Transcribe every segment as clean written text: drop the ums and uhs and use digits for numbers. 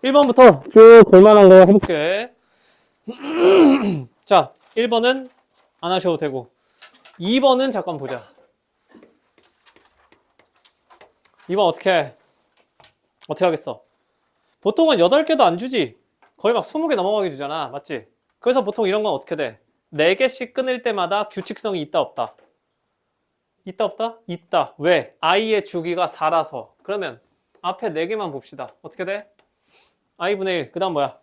1번부터 쭉 볼만한 거 해볼게. 자, 1번은 안 하셔도 되고 2번은 잠깐 보자. 2번 어떻게 하겠어? 보통은 8개도 안 주지. 거의 막 20개 넘어가게 주잖아. 맞지? 그래서 보통 이런 건 어떻게 돼? 4개씩 끊을 때마다 규칙성이 있다 없다? 있다 없다? 있다. 왜? i의 주기가 4라서. 그러면 앞에 4개만 봅시다. 어떻게 돼? i분의 1. 그 다음 뭐야?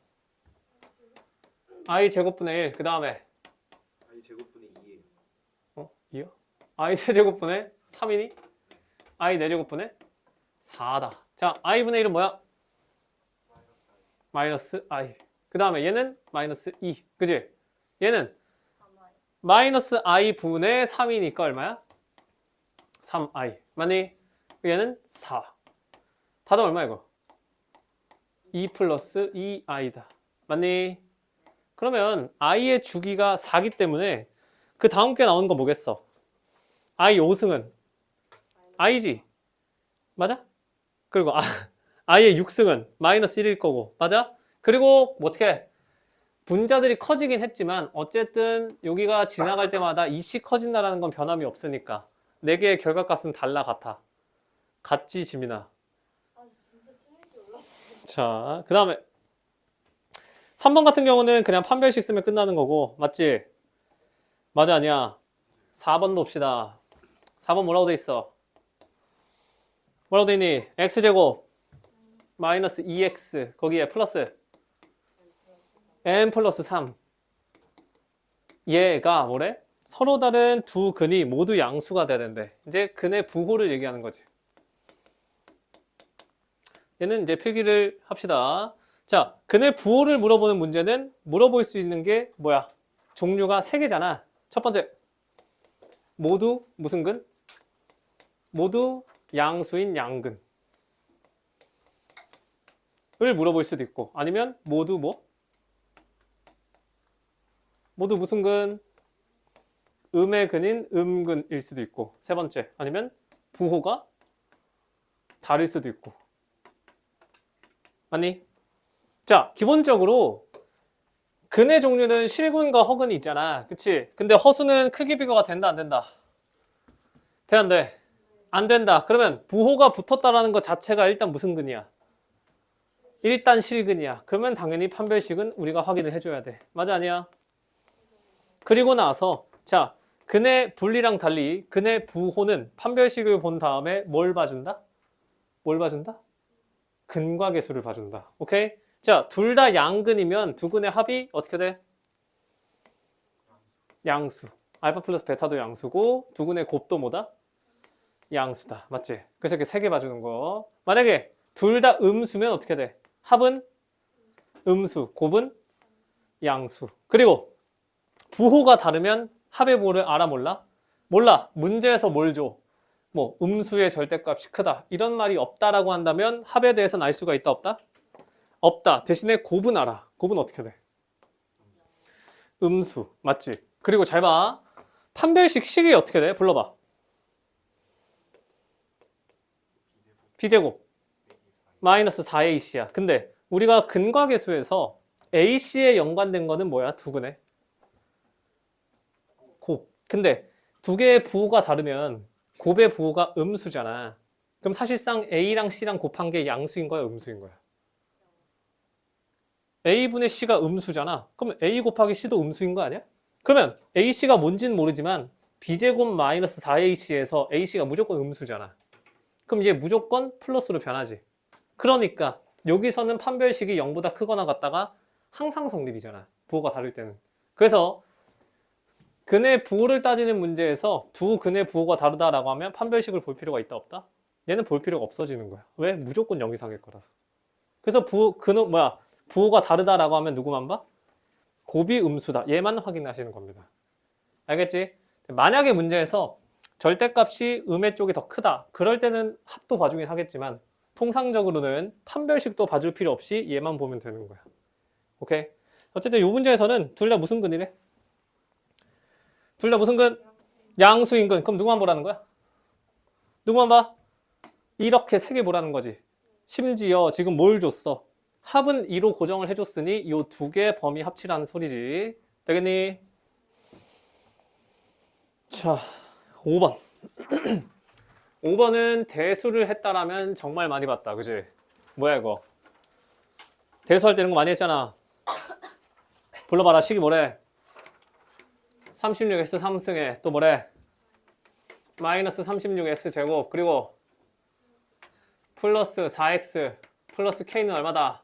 i 제곱분의 1. 그 다음에 i 제곱분의 2예요. 2요? i 세제곱분의 3이니? i 4제곱분의 4다. 자, i분의 1은 뭐야? 마이너스 i. 그 다음에 얘는 마이너스 2. 그지? 얘는 마이너스 i 분의 3이니까 얼마야? 3i. 맞니? 얘는 4. 다들 얼마 이거? 2 플러스 2i다. 맞니? 그러면 i의 주기가 4기 때문에 그 다음 게 나오는 거 뭐겠어? i 5승은 i지? 맞아? 그리고 i의 6승은 마이너스 1일 거고. 맞아? 그리고 뭐 어떻게 분자들이 커지긴 했지만 어쨌든 여기가 지나갈 때마다 2씩 커진다는 건 변함이 없으니까 4개의 결과값은 달라 같아. 같지 지민아? 진짜 틀릴 줄 몰랐어요. 자, 그 다음에 3번 같은 경우는 그냥 판별식 쓰면 끝나는 거고. 맞지? 맞아 아니야? 4번 봅시다. 4번 뭐라고 돼 있어? 뭐라고 돼 있니? x제곱 마이너스 2x 거기에 플러스 n 플러스 3. 얘가 뭐래? 서로 다른 두 근이 모두 양수가 돼야 된대. 이제 근의 부호를 얘기하는 거지. 얘는 이제 필기를 합시다. 자, 근의 부호를 물어보는 문제는 물어볼 수 있는 게 뭐야? 종류가 3개잖아. 첫 번째, 모두 무슨 근? 모두 양수인 양근을 물어볼 수도 있고, 아니면 모두 뭐? 모두 무슨 근? 음의 근인 음근일 수도 있고, 세 번째, 아니면 부호가 다를 수도 있고. 맞니? 자, 기본적으로 근의 종류는 실근과 허근이 있잖아. 그치? 근데 허수는 크기 비교가 된다, 안 된다? 돼, 안 돼? 안 된다. 그러면 부호가 붙었다라는 것 자체가 일단 무슨 근이야? 일단 실근이야. 그러면 당연히 판별식은 우리가 확인을 해줘야 돼. 맞아, 아니야? 그리고 나서 자, 근의 분리랑 달리 근의 부호는 판별식을 본 다음에 뭘 봐준다? 뭘 봐준다? 근과 계수를 봐준다. 오케이? 자, 둘 다 양근이면 두 근의 합이 어떻게 돼? 양수. 알파 플러스 베타도 양수고 두 근의 곱도 뭐다? 양수다. 맞지? 그래서 이렇게 3개 봐주는 거. 만약에 둘 다 음수면 어떻게 돼? 합은 음수, 곱은 양수. 그리고 부호가 다르면 합의 부호를 알아 몰라? 몰라. 문제에서 뭘 줘? 뭐 음수의 절대값이 크다. 이런 말이 없다라고 한다면 합에 대해서는 알 수가 있다 없다? 없다. 대신에 곱은 알아. 곱은 어떻게 돼? 음수. 맞지? 그리고 잘 봐. 판별식 식이 어떻게 돼? 불러봐. b제곱 마이너스 4ac야. 근데 우리가 근과 계수에서 ac에 연관된 거는 뭐야? 두 근에 곱. 근데 두 개의 부호가 다르면 곱의 부호가 음수잖아. 그럼 사실상 a랑 c랑 곱한 게 양수인 거야, 음수인 거야? a분의 c가 음수잖아. 그럼 a 곱하기 c도 음수인 거 아니야? 그러면 ac가 뭔지는 모르지만 b제곱 마이너스 4ac에서 ac가 무조건 음수잖아. 그럼 이제 무조건 플러스로 변하지. 그러니까 여기서는 판별식이 0보다 크거나 같다가 항상 성립이잖아. 부호가 다를 때는. 그래서 근의 부호를 따지는 문제에서 두 근의 부호가 다르다라고 하면 판별식을 볼 필요가 있다 없다? 얘는 볼 필요가 없어지는 거야. 왜? 무조건 0 이상일 거라서. 그래서 부호가 다르다라고 하면 누구만 봐? 곱이 음수다. 얘만 확인하시는 겁니다. 알겠지? 만약에 문제에서 절대값이 음의 쪽이 더 크다. 그럴 때는 합도 봐주긴 하겠지만 통상적으로는 판별식도 봐줄 필요 없이 얘만 보면 되는 거야. 오케이? 어쨌든 이 문제에서는 둘 다 무슨 근이래? 둘 다 무슨 근? 양수인 근. 그럼 누구만 보라는 거야? 누구만 봐? 이렇게 3개 보라는 거지. 심지어 지금 뭘 줬어? 합은 2로 고정을 해줬으니 이 두 개 범위 합치라는 소리지. 되겠니? 자, 5번. 5번은 대수를 했다라면 정말 많이 봤다. 그지? 뭐야 이거? 대수할 때 이런 거 많이 했잖아. 불러봐라. 식이 뭐래? 36x 3승에 또 뭐래? 마이너스 36x 제곱 그리고 플러스 4x 플러스 k는 얼마다?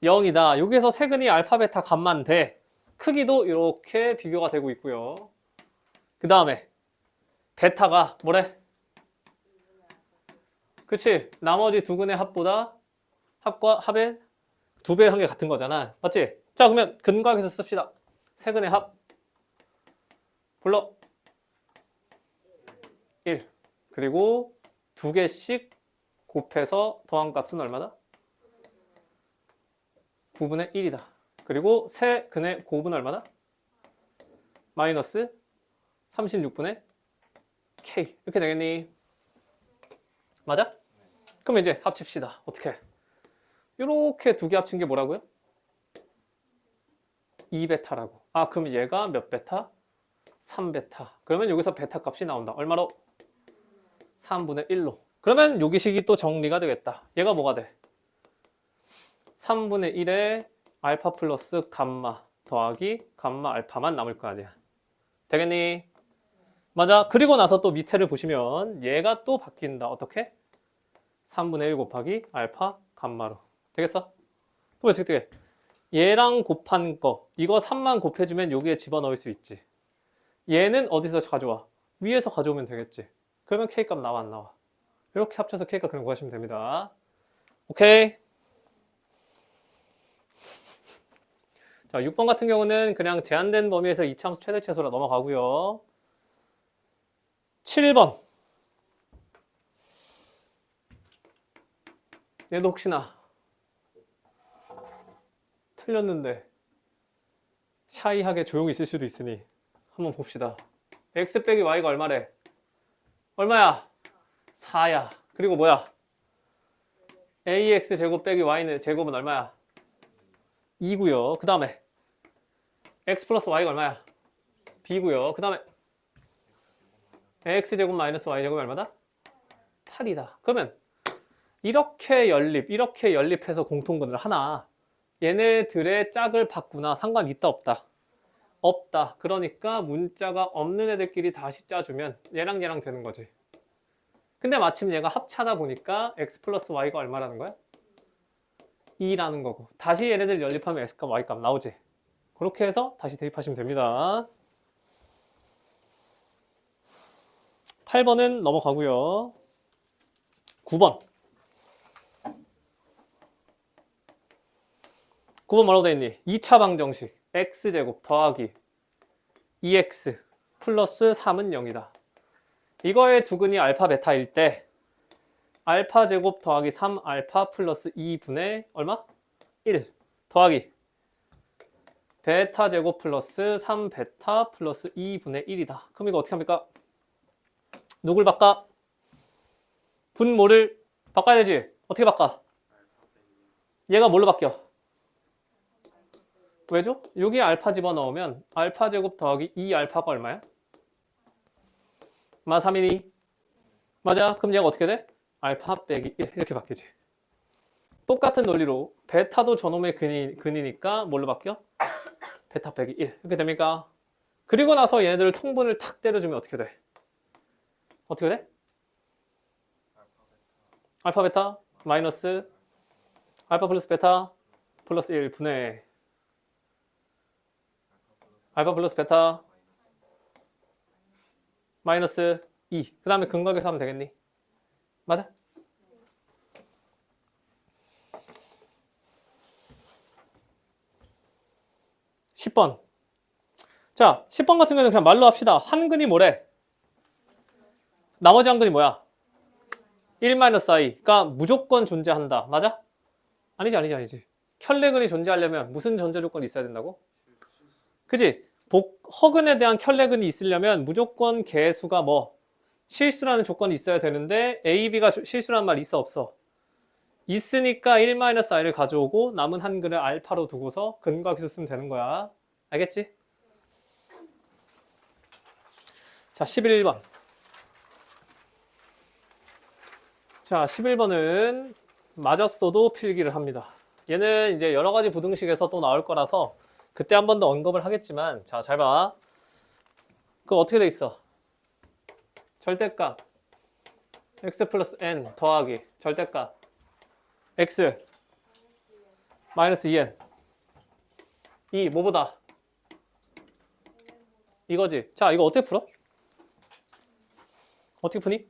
0이다. 여기에서 세근이 알파 베타 값만 돼. 크기도 이렇게 비교가 되고 있고요. 그 다음에 베타가 뭐래? 그치? 나머지 두 근의 합보다 합과 합의 두 배를 한 게 같은 거잖아. 맞지? 자, 그러면 근각에서 씁시다. 세근의 합 불러 1 그리고 두 개씩 곱해서 더한 값은 얼마다? 9분의 1이다. 그리고 세 근의 곱은 얼마다? 마이너스 36분의 k 이렇게 되겠니? 맞아? 그럼 이제 합칩시다. 어떻게? 이렇게 두 개 합친 게 뭐라고요? 2베타라고. 아, 그럼 얘가 몇 베타? 3베타. 그러면 여기서 베타 값이 나온다. 얼마로? 3분의 1로. 그러면 여기 식이 또 정리가 되겠다. 얘가 뭐가 돼? 3분의 1에 알파 플러스 감마 더하기 감마 알파만 남을 거 아니야. 되겠니? 맞아. 그리고 나서 또 밑에를 보시면 얘가 또 바뀐다. 어떻게? 3분의 1 곱하기 알파 감마로. 되겠어? 그럼 어떻게 돼? 얘랑 곱한 거 이거 3만 곱해주면 여기에 집어넣을 수 있지. 얘는 어디서 가져와? 위에서 가져오면 되겠지. 그러면 K값 나와 안 나와? 이렇게 합쳐서 K값 그냥 구하시면 됩니다. 오케이. 자, 6번 같은 경우는 그냥 제한된 범위에서 이차함수 최대치수로 넘어가고요. 7번. 얘도 혹시나 틀렸는데 샤이하게 조용히 있을 수도 있으니 한번 봅시다. x 빼기 y가 얼마래? 얼마야? 4야. 그리고 뭐야? ax 제곱 빼기 y는 제곱은 얼마야? 2고요. 그 다음에 x 플러스 y가 얼마야? b고요. 그 다음에 x 제곱 마이너스 y 제곱이 얼마다? 8이다. 그러면 이렇게 연립해서 공통근을 하나. 얘네들의 짝을 바꾸나 상관 있다 없다? 없다. 그러니까 문자가 없는 애들끼리 다시 짜주면 얘랑 얘랑 되는 거지. 근데 마침 얘가 합차다 보니까 x 플러스 y가 얼마라는 거야? 2라는 거고. 다시 얘네들 연립하면 x값 y값 나오지. 그렇게 해서 다시 대입하시면 됩니다. 8번은 넘어가고요. 9번. 9번 뭐라고 돼 있니? 2차 방정식 x제곱 더하기 2x 플러스 3은 0이다. 이거의 두근이 알파 베타일 때 알파 제곱 더하기 3 알파 플러스 2분의 얼마? 1 더하기 베타 제곱 플러스 3 베타 플러스 2분의 1이다. 그럼 이거 어떻게 합니까? 누굴 바꿔? 분모를 바꿔야 되지. 어떻게 바꿔? 얘가 뭘로 바뀌어? 왜죠? 여기 알파 집어넣으면 알파 제곱 더하기 2 알파가 얼마야? 마 3이니? 맞아. 그럼 얘가 어떻게 돼? 알파 빼기 1 이렇게 바뀌지. 똑같은 논리로 베타도 저놈의 근이니까 뭘로 바뀌어? 베타 빼기 1 이렇게 됩니까? 그리고 나서 얘네들을 통분을 탁 때려주면 어떻게 돼? 어떻게 돼? 알파 베타 마이너스 알파 플러스 베타 플러스 1 분의 알파 플러스 베타 마이너스 2. 그 다음에 근각에서 하면 되겠니? 맞아? (10번) 자, 10번 같은 경우는 그냥 말로 합시다. 한 근이 뭐래? 나머지 한 근이 뭐야? 1-i가 무조건 존재한다. 맞아? 아니지. 켤레근이 존재하려면 무슨 전제 조건이 있어야 된다고? 그지? 허근에 대한 켤레근이 있으려면 무조건 개수가 뭐? 실수라는 조건이 있어야 되는데 A, B가 실수라는 말 있어 없어? 있으니까 1-i를 가져오고 남은 한글을 알파로 두고서 근과 기수 쓰면 되는 거야. 알겠지? 자, 11번. 자, 11번은 맞았어도 필기를 합니다. 얘는 이제 여러 가지 부등식에서 또 나올 거라서 그때 한 번 더 언급을 하겠지만, 자, 잘 봐. 그거 어떻게 돼 있어? 절대값 x 플러스 n 더하기 절대값 x 마이너스 2n. 이 뭐보다? 이거지. 자, 이거 어떻게 풀어? 어떻게 푸니?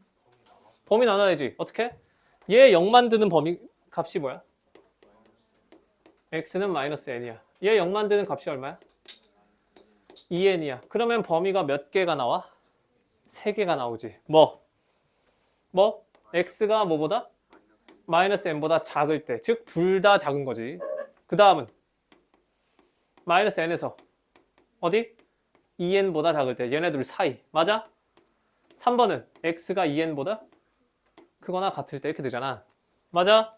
범위 나눠야지. 어떻게? 얘 0 만드는 범위 값이 뭐야? x는 마이너스 n이야. 얘 0 만드는 값이 얼마야? 2n이야. 그러면 범위가 몇 개가 나와? 3개가 나오지. 뭐? x가 뭐보다? 마이너스 n보다 작을 때. 즉, 둘 다 작은 거지. 그 다음은 마이너스 n에서 어디? 2n보다 작을 때. 얘네 둘 사이. 맞아? 3번은 x가 2n보다 크거나 같을 때 이렇게 되잖아. 맞아?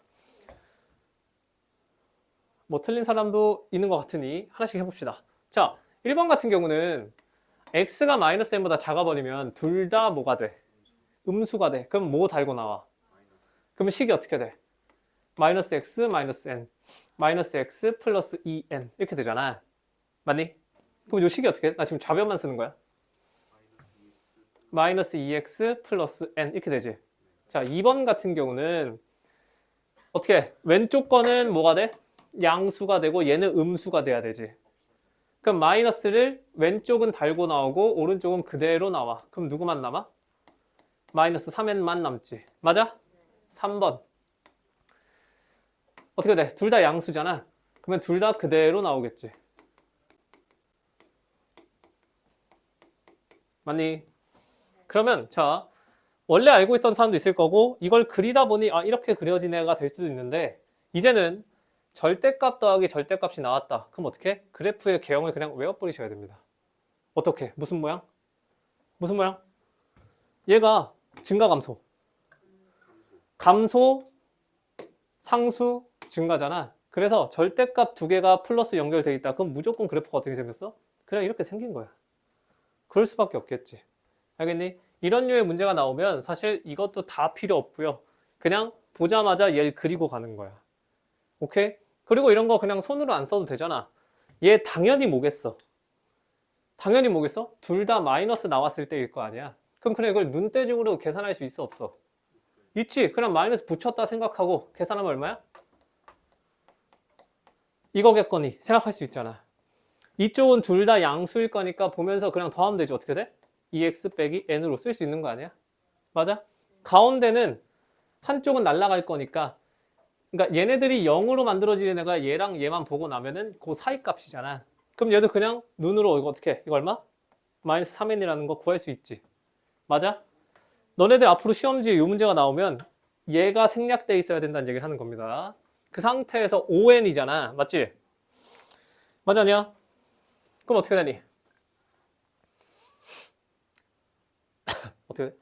뭐 틀린 사람도 있는 것 같으니 하나씩 해봅시다. 자, 1번 같은 경우는 x가 마이너스 n보다 작아버리면 둘 다 뭐가 돼? 음수가 돼. 그럼 뭐 달고 나와? 그러면 식이 어떻게 돼? 마이너스 x 마이너스 n 마이너스 x 플러스 2n 이렇게 되잖아. 맞니? 그럼 이 식이 어떻게 돼? 나 지금 좌변만 쓰는 거야. 마이너스 2x 플러스 n 이렇게 되지. 자, 2번 같은 경우는 어떻게 해? 왼쪽 거는 뭐가 돼? 양수가 되고 얘는 음수가 돼야 되지. 그럼 마이너스를 왼쪽은 달고 나오고 오른쪽은 그대로 나와. 그럼 누구만 남아? 마이너스 3n만 남지. 맞아? 3번. 어떻게 돼? 둘 다 양수잖아. 그러면 둘 다 그대로 나오겠지. 맞니? 그러면 자, 원래 알고 있던 사람도 있을 거고 이걸 그리다 보니 아, 이렇게 그려진 애가 될 수도 있는데 이제는 절대값 더하기 절대값이 나왔다. 그럼 어떻게? 그래프의 개형을 그냥 외워버리셔야 됩니다. 어떻게? 무슨 모양? 무슨 모양? 얘가 증가 감소. 감소, 상수, 증가잖아. 그래서 절대값 두 개가 플러스 연결돼 있다. 그럼 무조건 그래프가 어떻게 생겼어? 그냥 이렇게 생긴 거야. 그럴 수밖에 없겠지. 알겠니? 이런 류의 문제가 나오면 사실 이것도 다 필요 없고요. 그냥 보자마자 얘를 그리고 가는 거야. 오케이? 그리고 이런 거 그냥 손으로 안 써도 되잖아. 얘 당연히 뭐겠어? 당연히 뭐겠어? 둘 다 마이너스 나왔을 때일 거 아니야. 그럼 그냥 이걸 눈대중으로 계산할 수 있어 없어? 있지. 그냥 마이너스 붙였다 생각하고 계산하면 얼마야? 이거겠거니 생각할 수 있잖아. 이쪽은 둘 다 양수일 거니까 보면서 그냥 더하면 되지. 어떻게 돼? 2x 빼기 n으로 쓸 수 있는 거 아니야? 맞아? 가운데는 한쪽은 날아갈 거니까 그러니까 얘네들이 0으로 만들어지는 애가 얘랑 얘만 보고 나면은 그 사이 값이잖아. 그럼 얘도 그냥 눈으로 이거 어떻게 해? 이거 얼마? 마이너스 3n이라는 거 구할 수 있지. 맞아? 너네들 앞으로 시험지에 이 문제가 나오면 얘가 생략돼 있어야 된다는 얘기를 하는 겁니다. 그 상태에서 5n이잖아. 맞지? 맞았냐? 그럼 어떻게 되니? 어떻게 돼?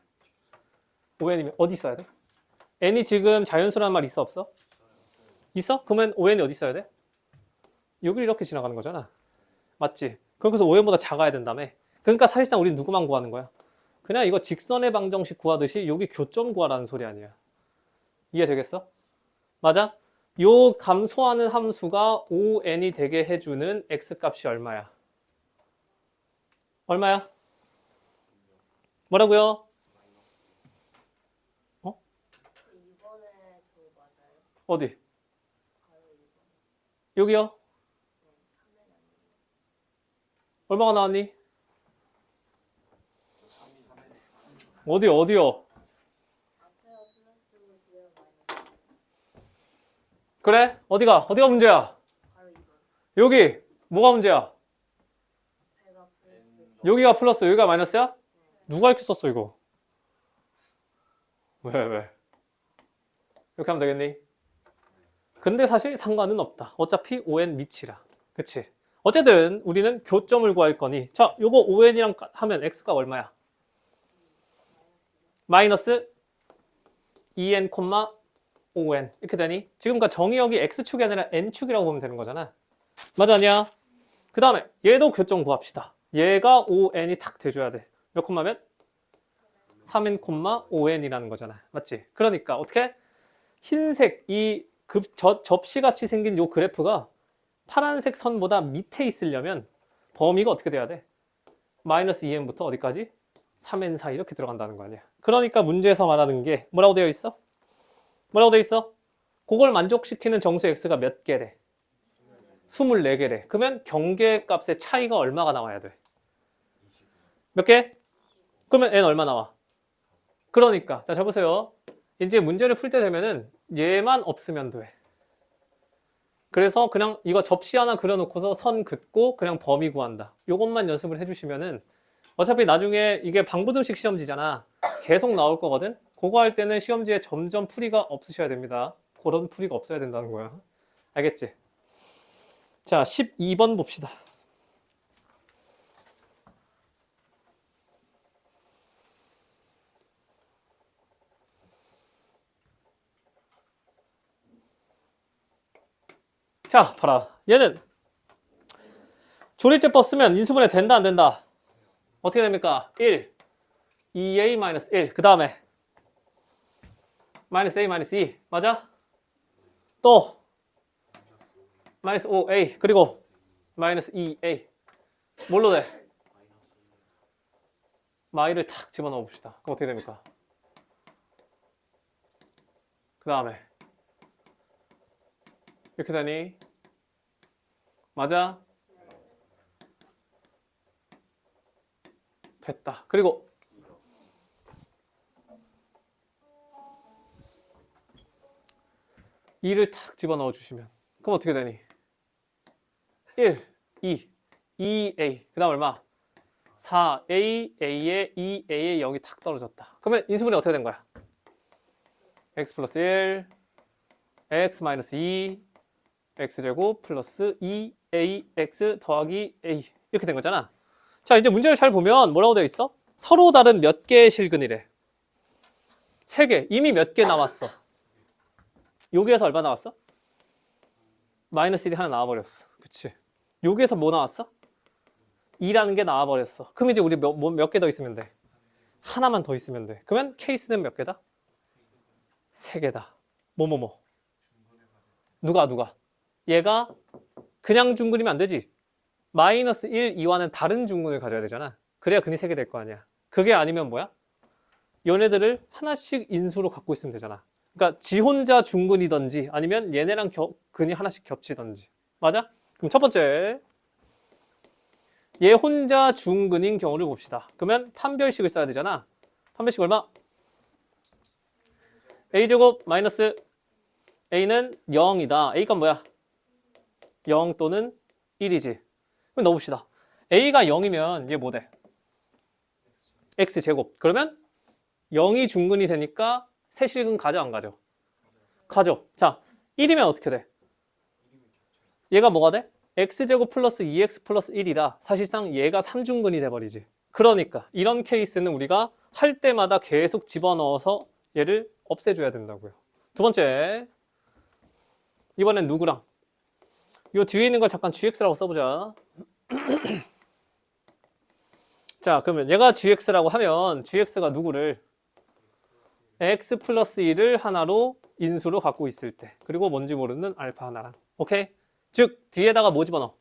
5n이면 어디 있어야 돼? n이 지금 자연수라는 말 있어 없어? 있어? 그러면 5n이 어디 있어야 돼? 여기 이렇게 지나가는 거잖아. 맞지? 그래서 5n보다 작아야 된다며. 그러니까 사실상 우리 누구만 구하는 거야? 그냥 이거 직선의 방정식 구하듯이 여기 교점 구하라는 소리 아니야. 이해되겠어? 맞아? 요 감소하는 함수가 5n이 되게 해주는 x값이 얼마야? 얼마야? 뭐라고요? 어? 이번에 저 맞아요? 어디? 여기요? 얼마가 나왔니? 어디요? 앞에가 플러스고 뒤에가 마이너스. 그래? 어디가 문제야? 바로 2번. 여기 뭐가 문제야? 배가 플러스. 여기가 플러스 여기가 마이너스야? 누가 이렇게 썼어 이거? 왜? 이렇게 하면 되겠니? 근데 사실 상관은 없다. 어차피 5n 미치라. 그치? 어쨌든 우리는 교점을 구할 거니 자, 요거 5n이랑 하면 x가 얼마야? 마이너스 2n, ON 이렇게 되니 지금 그 정의역이 X축이 아니라 N축이라고 보면 되는 거잖아. 맞아 아니야? 그 다음에 얘도 교점 구합시다. 얘가 ON이 탁 돼줘야 돼. 몇 콤마면? 3N, 5N이라는 거잖아. 맞지? 그러니까 어떻게? 흰색 이 접시같이 생긴 요 그래프가 파란색 선보다 밑에 있으려면 범위가 어떻게 돼야 돼? 마이너스 2n부터 어디까지? 3n 사이 이렇게 들어간다는 거 아니야. 그러니까 문제에서 말하는 게 뭐라고 되어 있어? 뭐라고 되어 있어? 그걸 만족시키는 정수 x가 몇 개래? 24개래. 그러면 경계값의 차이가 얼마가 나와야 돼? 몇 개? 그러면 n 얼마 나와? 그러니까 자 보세요. 이제 문제를 풀 때 되면은 얘만 없으면 돼. 그래서 그냥 이거 접시 하나 그려놓고서 선 긋고 그냥 범위 구한다. 요것만 연습을 해주시면은 어차피 나중에 이게 방부등식 시험지잖아. 계속 나올 거거든. 그거 할 때는 시험지에 점점 풀이가 없으셔야 됩니다. 그런 풀이가 없어야 된다는 거야. 알겠지? 자, 12번 봅시다. 자, 봐라. 얘는 조리제법 쓰면 인수분해 된다, 안 된다? 어떻게 됩니까? 1, 2a-1. 그 다음에 마이너스 a 마이너스 2. 맞아? 또 마이너스 5a. 그리고 마이너스 2a. 뭘로 돼? 마이를 탁 집어넣어 봅시다. 그럼 어떻게 됩니까? 그 다음에 이렇게 되니? 맞아? 됐다. 그리고 이를 탁 집어넣어 주시면 그럼 어떻게 되니? 1, 2, 2a. 그 다음 얼마? 4a, a에 2a에 0이 탁 떨어졌다. 그러면 인수분해 어떻게 된 거야? x 플러스 1, x 마이너스 2, x제곱 플러스 2ax 더하기 a. 이렇게 된 거잖아. 자, 이제 문제를 잘 보면 뭐라고 되어 있어? 서로 다른 몇 개의 실근이래? 3개. 이미 몇 개 나왔어? 여기에서 얼마 나왔어? 마이너스 1이 하나 나와버렸어. 그치? 여기에서 뭐 나왔어? 2라는 게 나와버렸어. 그럼 이제 우리 몇 개 더 있으면 돼? 하나만 더 있으면 돼. 그러면 케이스는 몇 개다? 3개다. 뭐뭐뭐. 누가? 얘가 그냥 중근이면 안 되지. 마이너스 1, 2와는 다른 중근을 가져야 되잖아. 그래야 근이 3개 될 거 아니야. 그게 아니면 뭐야? 얘네들을 하나씩 인수로 갖고 있으면 되잖아. 그러니까 지 혼자 중근이든지 아니면 얘네랑 근이 하나씩 겹치든지. 맞아? 그럼 첫 번째 얘 혼자 중근인 경우를 봅시다. 그러면 판별식을 써야 되잖아. 판별식 얼마? a제곱 마이너스 a는 0이다. a가 뭐야? 0 또는 1이지. 그럼 넣어봅시다. a가 0이면 얘 뭐 돼? x제곱. 그러면 0이 중근이 되니까 세실근 가져 안 가져? 가져. 자, 1이면 어떻게 돼? 얘가 뭐가 돼? x제곱 플러스 2x 플러스 1이라 사실상 얘가 3중근이 돼버리지. 그러니까 이런 케이스는 우리가 할 때마다 계속 집어넣어서 얘를 없애줘야 된다고요. 두 번째, 이번엔 누구랑? 요 뒤에 있는 걸 잠깐 gx라고 써보자. 자, 그러면 얘가 gx라고 하면 gx가 누구를? x 플러스 1을 하나로 인수로 갖고 있을 때, 그리고 뭔지 모르는 알파 하나랑. 오케이? 즉 뒤에다가 뭐 집어넣어?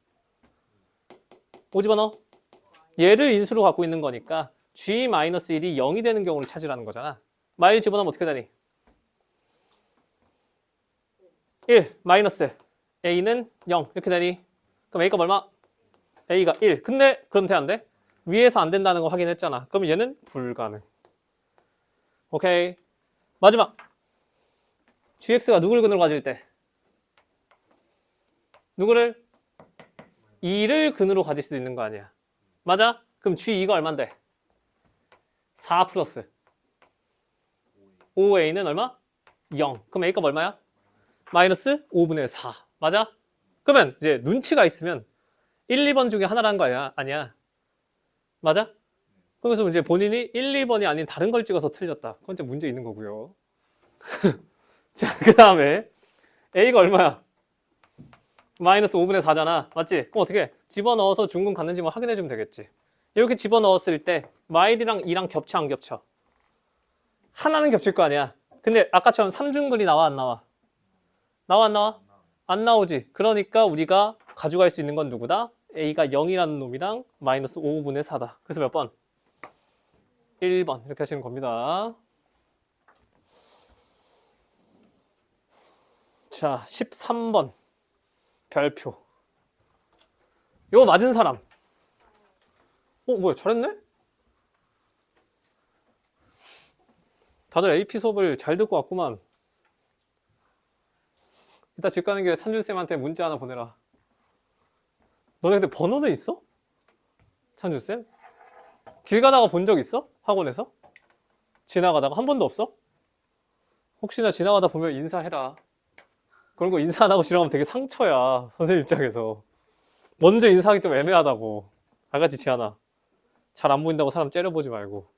뭐 집어넣어? 얘를 인수로 갖고 있는 거니까 g-1이 0이 되는 경우를 찾으라는 거잖아. 마일 집어넣으면 어떻게 되니? 1 마이너스 a는 0 이렇게 되니? 그럼 a가 얼마? a가 1. 근데 그럼 돼 안 돼? 위에서 안 된다는 거 확인했잖아. 그럼 얘는 불가능. 오케이. 마지막 gx가 누굴 근으로 가질 때? 누구를? 2를 근으로 가질 수도 있는 거 아니야. 맞아? 그럼 g2가 얼만데? 4 플러스 5a는 얼마? 0. 그럼 a값 얼마야? 마이너스 5분의 4. 맞아? 그러면 이제 눈치가 있으면 1, 2번 중에 하나라는 거 아니야? 맞아? 그래서 이제 본인이 1, 2번이 아닌 다른 걸 찍어서 틀렸다. 그건 이제 문제 있는 거고요. 자, 그 다음에 a가 얼마야? 마이너스 5분의 4잖아. 맞지? 그럼 어떻게 해? 집어넣어서 중근 갔는지만 확인해주면 되겠지. 이렇게 집어넣었을 때 마일이랑 2랑 겹쳐 안 겹쳐? 하나는 겹칠 거 아니야. 근데 아까처럼 3중근이 나와 안 나와? 나와 안 나와? 안 나오지. 그러니까 우리가 가져갈 수 있는 건 누구다? a가 0이라는 놈이랑 마이너스 5분의 4다. 그래서 몇 번? 1번 이렇게 하시는 겁니다. 자, 13번 별표. 이거 맞은 사람. 뭐야, 잘했네? 다들 AP 수업을 잘 듣고 왔구만. 이따 집 가는 길에 찬주쌤한테 문자 하나 보내라. 너네 근데 번호는 있어? 찬주쌤? 길 가다가 본 적 있어? 학원에서? 지나가다가 한 번도 없어? 혹시나 지나가다 보면 인사해라. 그런 거 인사 안 하고 지나가면 되게 상처야. 선생님 입장에서. 먼저 인사하기 좀 애매하다고. 알겠지, 지하나? 잘 안 보인다고 사람 째려보지 말고.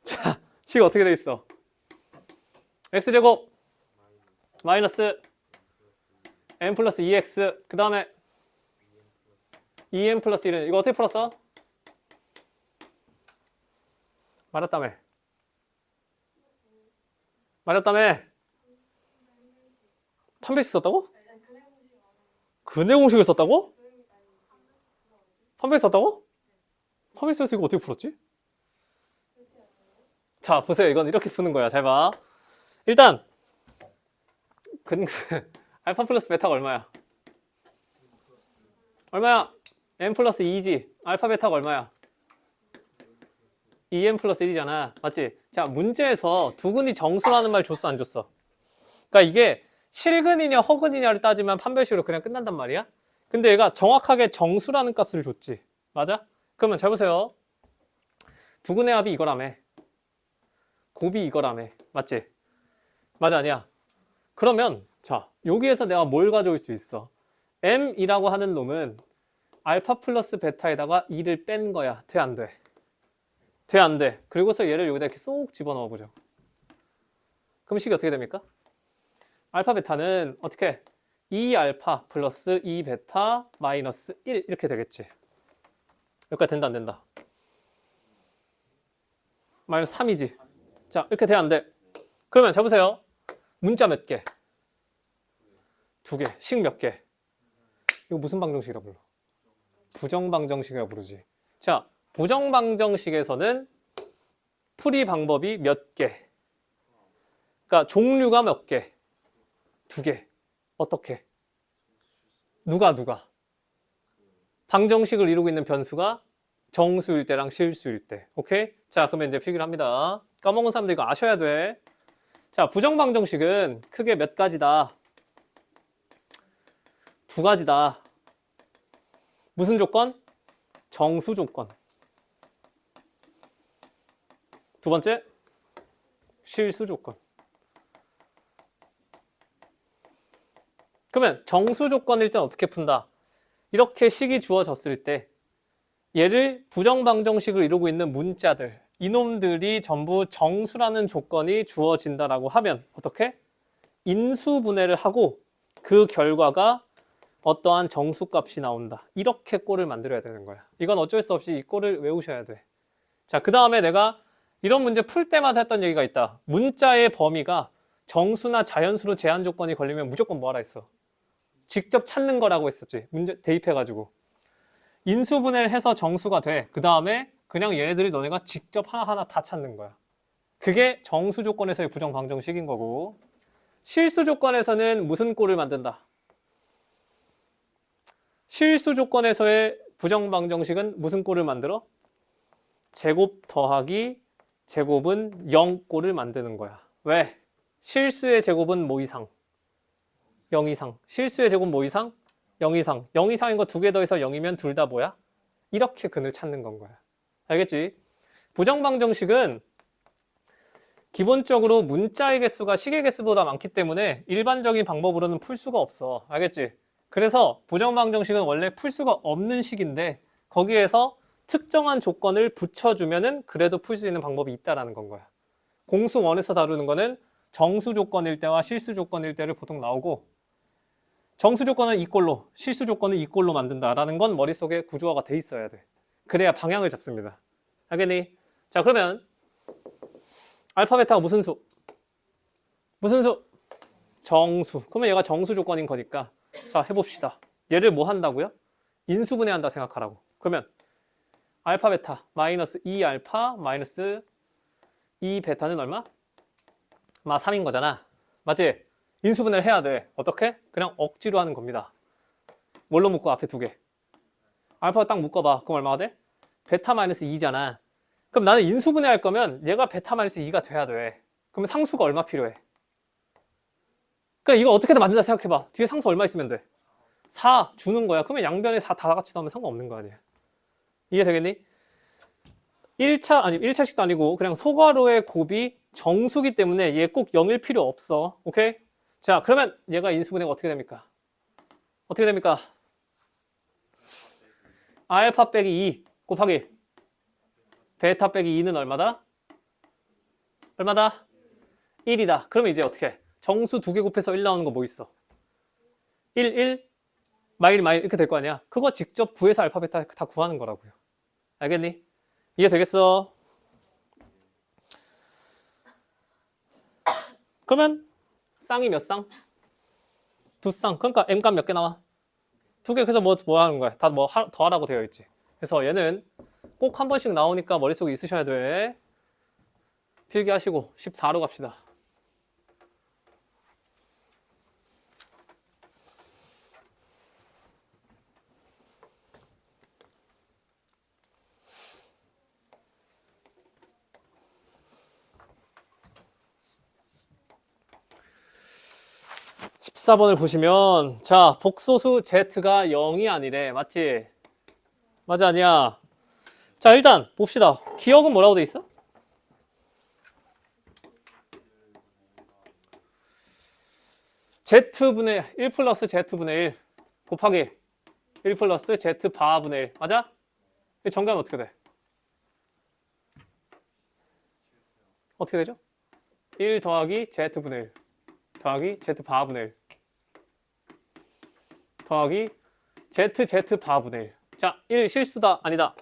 자, 식 어떻게 돼 있어? x제곱 마이너스 n 플러스 2x 그 다음에 2n 플러스 1은 이거 어떻게 풀었어? 말했다며. 판별식 썼다고? 근해 공식을 썼다고? 판별식 썼다고? 판별식 써서 이거 어떻게 풀었지? 자, 보세요. 이건 이렇게 푸는 거야. 잘 봐. 일단 알파 플러스 베타가 얼마야? 얼마야? n 플러스 2지. 알파 베타가 얼마야? 2n 플러스 1이잖아. 맞지? 자, 문제에서 두근이 정수라는 말 줬어 안 줬어? 그러니까 이게 실근이냐 허근이냐를 따지면 판별식으로 그냥 끝난단 말이야. 근데 얘가 정확하게 정수라는 값을 줬지. 맞아? 그러면 잘 보세요. 두근의 합이 이거라며. 곱이 이거라며. 맞지? 맞아 아니야? 그러면 자, 여기에서 내가 뭘 가져올 수 있어? m이라고 하는 놈은 알파 플러스 베타에다가 2를 뺀 거야. 돼 안 돼? 돼 안 돼? 그리고서 얘를 여기다 이렇게 쏙 집어넣어 보죠. 그럼 식이 어떻게 됩니까? 알파 베타는 어떻게? 2알파 플러스 2베타 마이너스 1 이렇게 되겠지. 여기까지 된다 안 된다? 마이너스 3이지. 자, 이렇게 돼 안 돼? 그러면 자 보세요. 문자 몇 개? 2개. 식 몇 개? 이거 무슨 방정식이라 불러? 부정방정식이라 부르지. 자, 부정방정식에서는 풀이 방법이 몇 개? 그러니까 종류가 몇 개? 2개. 어떻게? 누가? 방정식을 이루고 있는 변수가 정수일 때랑 실수일 때. 오케이? 자, 그러면 이제 필기를 합니다. 까먹은 사람들 이거 아셔야 돼. 자, 부정방정식은 크게 몇 가지다? 2가지다. 무슨 조건? 정수 조건. 두 번째, 실수 조건. 그러면 정수 조건일 땐 어떻게 푼다? 이렇게 식이 주어졌을 때 얘를 부정방정식을 이루고 있는 문자들, 이놈들이 전부 정수라는 조건이 주어진다라고 하면 어떻게? 인수분해를 하고 그 결과가 어떠한 정수값이 나온다. 이렇게 꼴을 만들어야 되는 거야. 이건 어쩔 수 없이 이 꼴을 외우셔야 돼. 자, 그 다음에 내가 이런 문제 풀 때마다 했던 얘기가 있다. 문자의 범위가 정수나 자연수로 제한 조건이 걸리면 무조건 뭐 하라 했어? 직접 찾는 거라고 했었지. 문제 대입해가지고. 인수분해를 해서 정수가 돼. 그 다음에 그냥 얘네들이 너네가 직접 하나하나 다 찾는 거야. 그게 정수 조건에서의 부정방정식인 거고, 실수 조건에서는 무슨 꼴을 만든다? 실수 조건에서의 부정방정식은 무슨 꼴을 만들어? 제곱 더하기 제곱은 0꼴을 만드는 거야. 왜? 실수의 제곱은 뭐 이상? 0 이상. 실수의 제곱 뭐 이상? 0 이상. 0 이상인 거 2개 더해서 0이면 둘 다 뭐야? 이렇게 근을 찾는 건 거야. 알겠지? 부정방정식은 기본적으로 문자의 개수가 식의 개수보다 많기 때문에 일반적인 방법으로는 풀 수가 없어. 알겠지? 그래서 부정방정식은 원래 풀 수가 없는 식인데 거기에서 특정한 조건을 붙여주면은 그래도 풀 수 있는 방법이 있다라는 건 거야. 공수 1에서 다루는 거는 정수 조건일 때와 실수 조건일 때를 보통 나오고 정수 조건은 이꼴로 실수 조건은 이꼴로 만든다라는 건 머릿속에 구조화가 돼 있어야 돼. 그래야 방향을 잡습니다. 알겠니? 자 그러면 알파 베타가 무슨 수? 무슨 수? 정수. 그러면 얘가 정수 조건인 거니까 자 해봅시다. 얘를 뭐 한다고요? 인수분해한다 생각하라고. 그러면 알파 베타 마이너스 2알파 마이너스 2베타는 얼마? 3인 거잖아. 맞지? 인수분해를 해야 돼. 어떻게? 그냥 억지로 하는 겁니다. 뭘로 묶어? 앞에 두 개. 알파가 딱 묶어봐. 그럼 얼마가 돼? 베타 마이너스 2잖아. 그럼 나는 인수분해할 거면 얘가 베타 마이너스 2가 돼야 돼. 그러면 상수가 얼마 필요해? 그러니까 이거 어떻게든 만든다 생각해봐. 뒤에 상수 얼마 있으면 돼? 4 주는 거야. 그러면 양변에 4 다 같이 넣으면 상관없는 거 아니야. 이해되겠니? 1차식도 아니고 그냥 소괄호의 곱이 정수기 때문에 얘 꼭 0일 필요 없어. 오케이? 자, 그러면 얘가 인수분해가 어떻게 됩니까? 어떻게 됩니까? 알파 빼기 2 곱하기 베타 빼기 2는 얼마다? 얼마다? 1이다. 그러면 이제 어떻게 해? 정수 두 개 곱해서 1 나오는 거 뭐 있어? 1, 1, 마일, 마일 이렇게 될 거 아니야? 그거 직접 구해서 알파 베타 다 구하는 거라고요. 알겠니? 이해되겠어? 그러면 쌍이 몇 쌍? 두 쌍. 그러니까 m값 몇 개 나와? 두 개. 그래서 뭐 하는 거야? 다 뭐 더하라고 되어 있지. 그래서 얘는 꼭 한 번씩 나오니까 머릿속에 있으셔야 돼. 필기하시고 14로 갑시다. 14번을 보시면 자 복소수 z가 0이 아니래. 맞지? 맞아 아니야? 자 일단 봅시다. 기억은 뭐라고 돼 있어? z분의 1 플러스 z분의 1 곱하기 1 플러스 z 바분의 1 맞아? 정리하면 어떻게 돼? 어떻게 되죠? 1 더하기 z분의 1 더하기 z 바분의 1 더하기 z 바분의 1. 자, 1 실수다 아니다.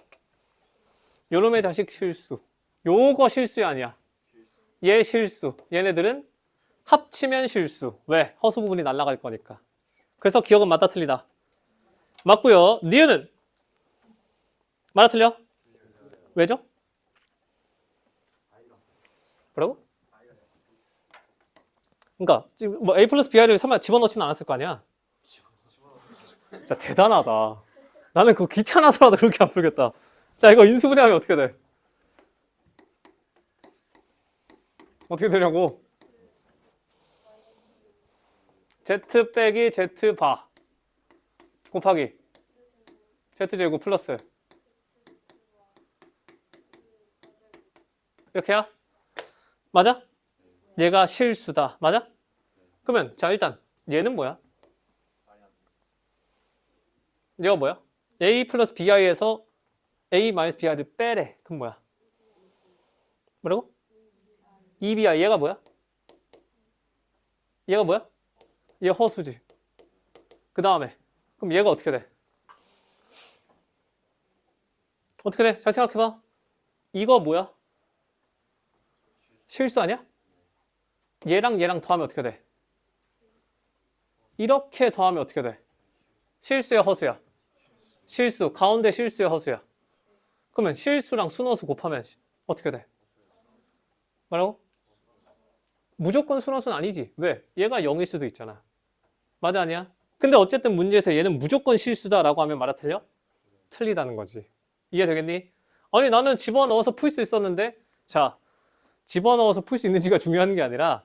요놈의 자식 실수. 요거 실수야 아니야. 얘 실수. 얘네들은 합치면 실수. 왜? 허수 부분이 날아갈 거니까. 그래서 기억은 맞다 틀리다. 맞고요. 니은은 맞다 틀려? 왜죠? 뭐라고? 그러니까 뭐 A 플러스 B를 설마 집어넣지는 않았을 거 아니야? 진짜 대단하다. 나는 그거 귀찮아서라도 그렇게 안 풀겠다. 자, 이거 인수분해하면 어떻게 돼? 어떻게 되냐고? z 빼기 z 바 곱하기 z 제곱 플러스 이렇게야? 맞아? 얘가 실수다. 맞아? 그러면 자 일단 얘는 뭐야? 얘가 뭐야? a 플러스 bi에서 a 마이너스 bi를 빼래. 그럼 뭐야? 뭐라고? 2bi 얘가 뭐야? 얘가 뭐야? 얘 허수지. 그 다음에 그럼 얘가 어떻게 돼? 어떻게 돼? 잘 생각해봐. 이거 뭐야? 실수 아니야? 얘랑 얘랑 더하면 어떻게 돼? 이렇게 더하면 어떻게 돼? 실수야 허수야? 실수. 가운데 실수야 허수야? 그러면 실수랑 순허수 곱하면 어떻게 돼? 뭐라고? 무조건 순허수는 아니지. 왜? 얘가 0일 수도 있잖아. 맞아 아니야? 근데 어쨌든 문제에서 얘는 무조건 실수다라고 하면 말아 틀려? 틀리다는 거지. 이해되겠니? 아니 나는 집어넣어서 풀 수 있었는데 자 집어넣어서 풀 수 있는지가 중요한 게 아니라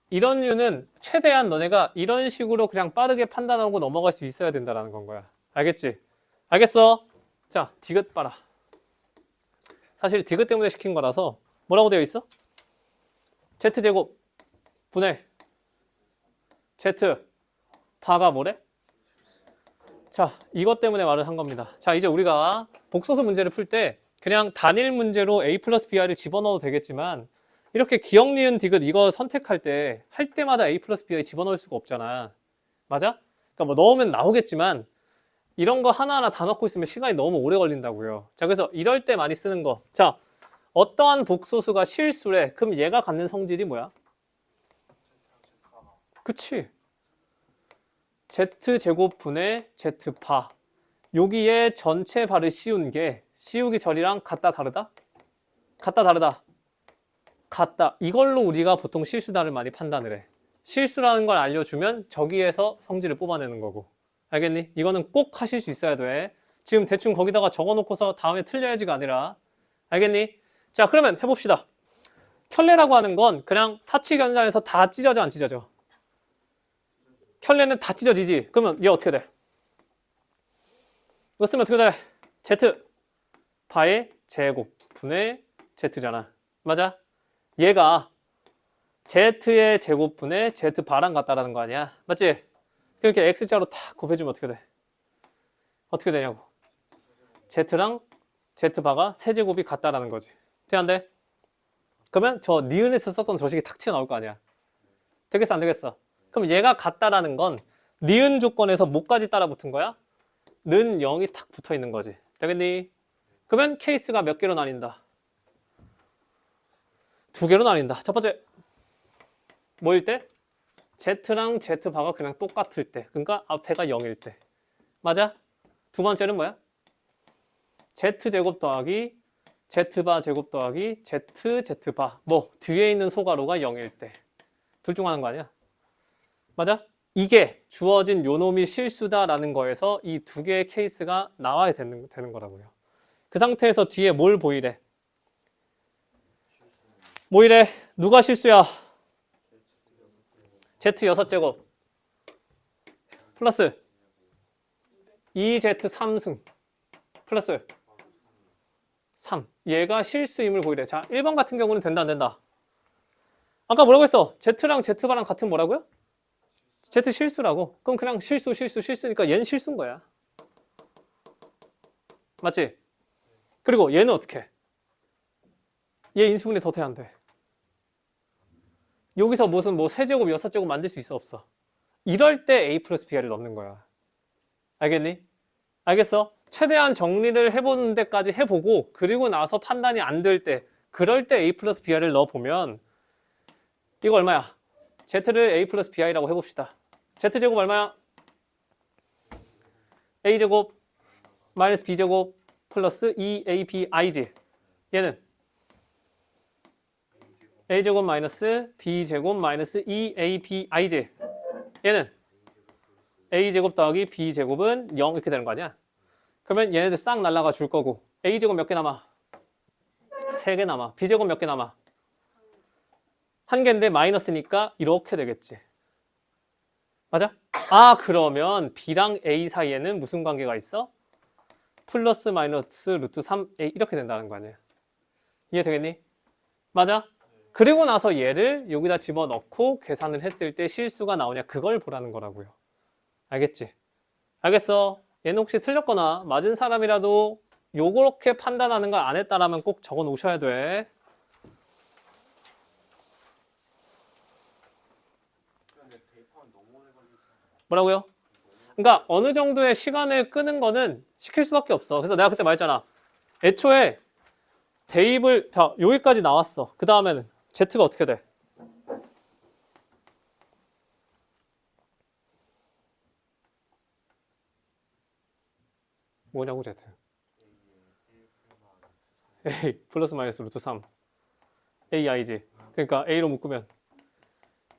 이런 류는 최대한 너네가 이런 식으로 그냥 빠르게 판단하고 넘어갈 수 있어야 된다는 건 거야. 알겠지? 알겠어? 자, 디귿 봐라. 사실 디귿 때문에 시킨 거라서 뭐라고 되어 있어? z제곱 분의 z 바가 뭐래? 자, 이것 때문에 말을 한 겁니다. 자, 이제 우리가 복소수 문제를 풀 때 그냥 단일 문제로 a 플러스 bi를 집어넣어도 되겠지만 이렇게 기억, 니은, 디귿 이거 선택할 때 할 때마다 a 플러스 b에 집어넣을 수가 없잖아. 맞아? 그러니까 뭐 넣으면 나오겠지만 이런 거 하나하나 다 넣고 있으면 시간이 너무 오래 걸린다고요. 자, 그래서 이럴 때 많이 쓰는 거. 자, 어떠한 복소수가 실수래. 그럼 얘가 갖는 성질이 뭐야? 그치? z제곱분의 z파. 여기에 전체 발을 씌운 게 씌우기 전이랑 같다 다르다? 같다 다르다. 같다. 이걸로 우리가 보통 실수다를 많이 판단을 해. 실수라는 걸 알려주면 저기에서 성질을 뽑아내는 거고. 알겠니? 이거는 꼭 하실 수 있어야 돼. 지금 대충 거기다가 적어놓고서 다음에 틀려야지가 아니라. 알겠니? 자, 그러면 해봅시다. 켤레라고 하는 건 그냥 사칙연산에서 다 찢어져 안 찢어져? 켤레는 다 찢어지지. 그러면 얘 어떻게 돼? 이거 쓰면 어떻게 돼? z 파의 제곱 분의 z잖아. 맞아? 얘가 z의 제곱분의 z바랑 같다라는 거 아니야? 맞지? 이렇게 x자로 탁 곱해주면 어떻게 돼? 어떻게 되냐고. z랑 z바가 세제곱이 같다라는 거지. 돼, 안 돼? 그러면 저 니은에서 썼던 저식이 탁 튀어나올 거 아니야. 되겠어, 안 되겠어? 그럼 얘가 같다라는 건 니은 조건에서 뭐까지 따라 붙은 거야? 는 0이 탁 붙어 있는 거지. 되겠니? 그러면 케이스가 몇 개로 나뉜다? 두 개로 나뉜다. 첫 번째, 뭐일 때? z랑 z바가 그냥 똑같을 때. 그러니까 앞에가 0일 때. 맞아? 두 번째는 뭐야? z제곱 더하기 z바 제곱 더하기 z바. 뭐 뒤에 있는 소가로가 0일 때. 둘 중 하는 거 아니야? 맞아? 이게 주어진 요놈이 실수다라는 거에서 이 두 개의 케이스가 나와야 되는 거라고요. 그 상태에서 뒤에 뭘 보이래? 뭐 이래? 누가 실수야? z6제곱 플러스 2z3승 플러스 3. 얘가 실수임을 보이래. 자, 1번 같은 경우는 된다 안 된다? 아까 뭐라고 했어? z랑 z바랑 같은 뭐라고요? z 실수라고. 그럼 그냥 실수니까 얘는 실수인 거야. 맞지? 그리고 얘는 어떻게 해? 얘 인수분해 더 돼야 안 돼? 여기서 무슨 뭐 세제곱, 여섯제곱 만들 수 있어 없어? 이럴 때 a 플러스 b를 넣는 거야. 알겠니? 알겠어? 최대한 정리를 해보는 데까지 해보고 그리고 나서 판단이 안 될 때 그럴 때 a 플러스 bi를 넣어보면 이거 얼마야? z를 a 플러스 bi라고 해봅시다. z제곱 얼마야? a제곱 마이너스 b제곱 플러스 2ab이지. 얘는 a제곱 마이너스 b제곱 마이너스 2ab이지. 얘는 a제곱 더하기 b제곱은 0 이렇게 되는 거 아니야? 그러면 얘네들 싹 날라가 줄 거고 a제곱 몇 개 남아? 3개 남아. b제곱 몇 개 남아? 1개인데 마이너스니까 이렇게 되겠지. 맞아? 아, 그러면 b랑 a 사이에는 무슨 관계가 있어? 플러스 마이너스 루트 3a 이렇게 된다는 거 아니야? 이해되겠니? 맞아? 그리고 나서 얘를 여기다 집어넣고 계산을 했을 때 실수가 나오냐 그걸 보라는 거라고요. 알겠지? 알겠어? 얘는 혹시 틀렸거나 맞은 사람이라도 요렇게 판단하는 걸 안 했다라면 꼭 적어 놓으셔야 돼. 뭐라고요? 그러니까 어느 정도의 시간을 끄는 거는 시킬 수밖에 없어. 그래서 내가 그때 말했잖아. 애초에 대입을 자 여기까지 나왔어. 그 다음에는 Z가 어떻게 돼? 뭐냐고 Z? A 플러스 마이너스 루트 3 AI지. 그러니까 A로 묶으면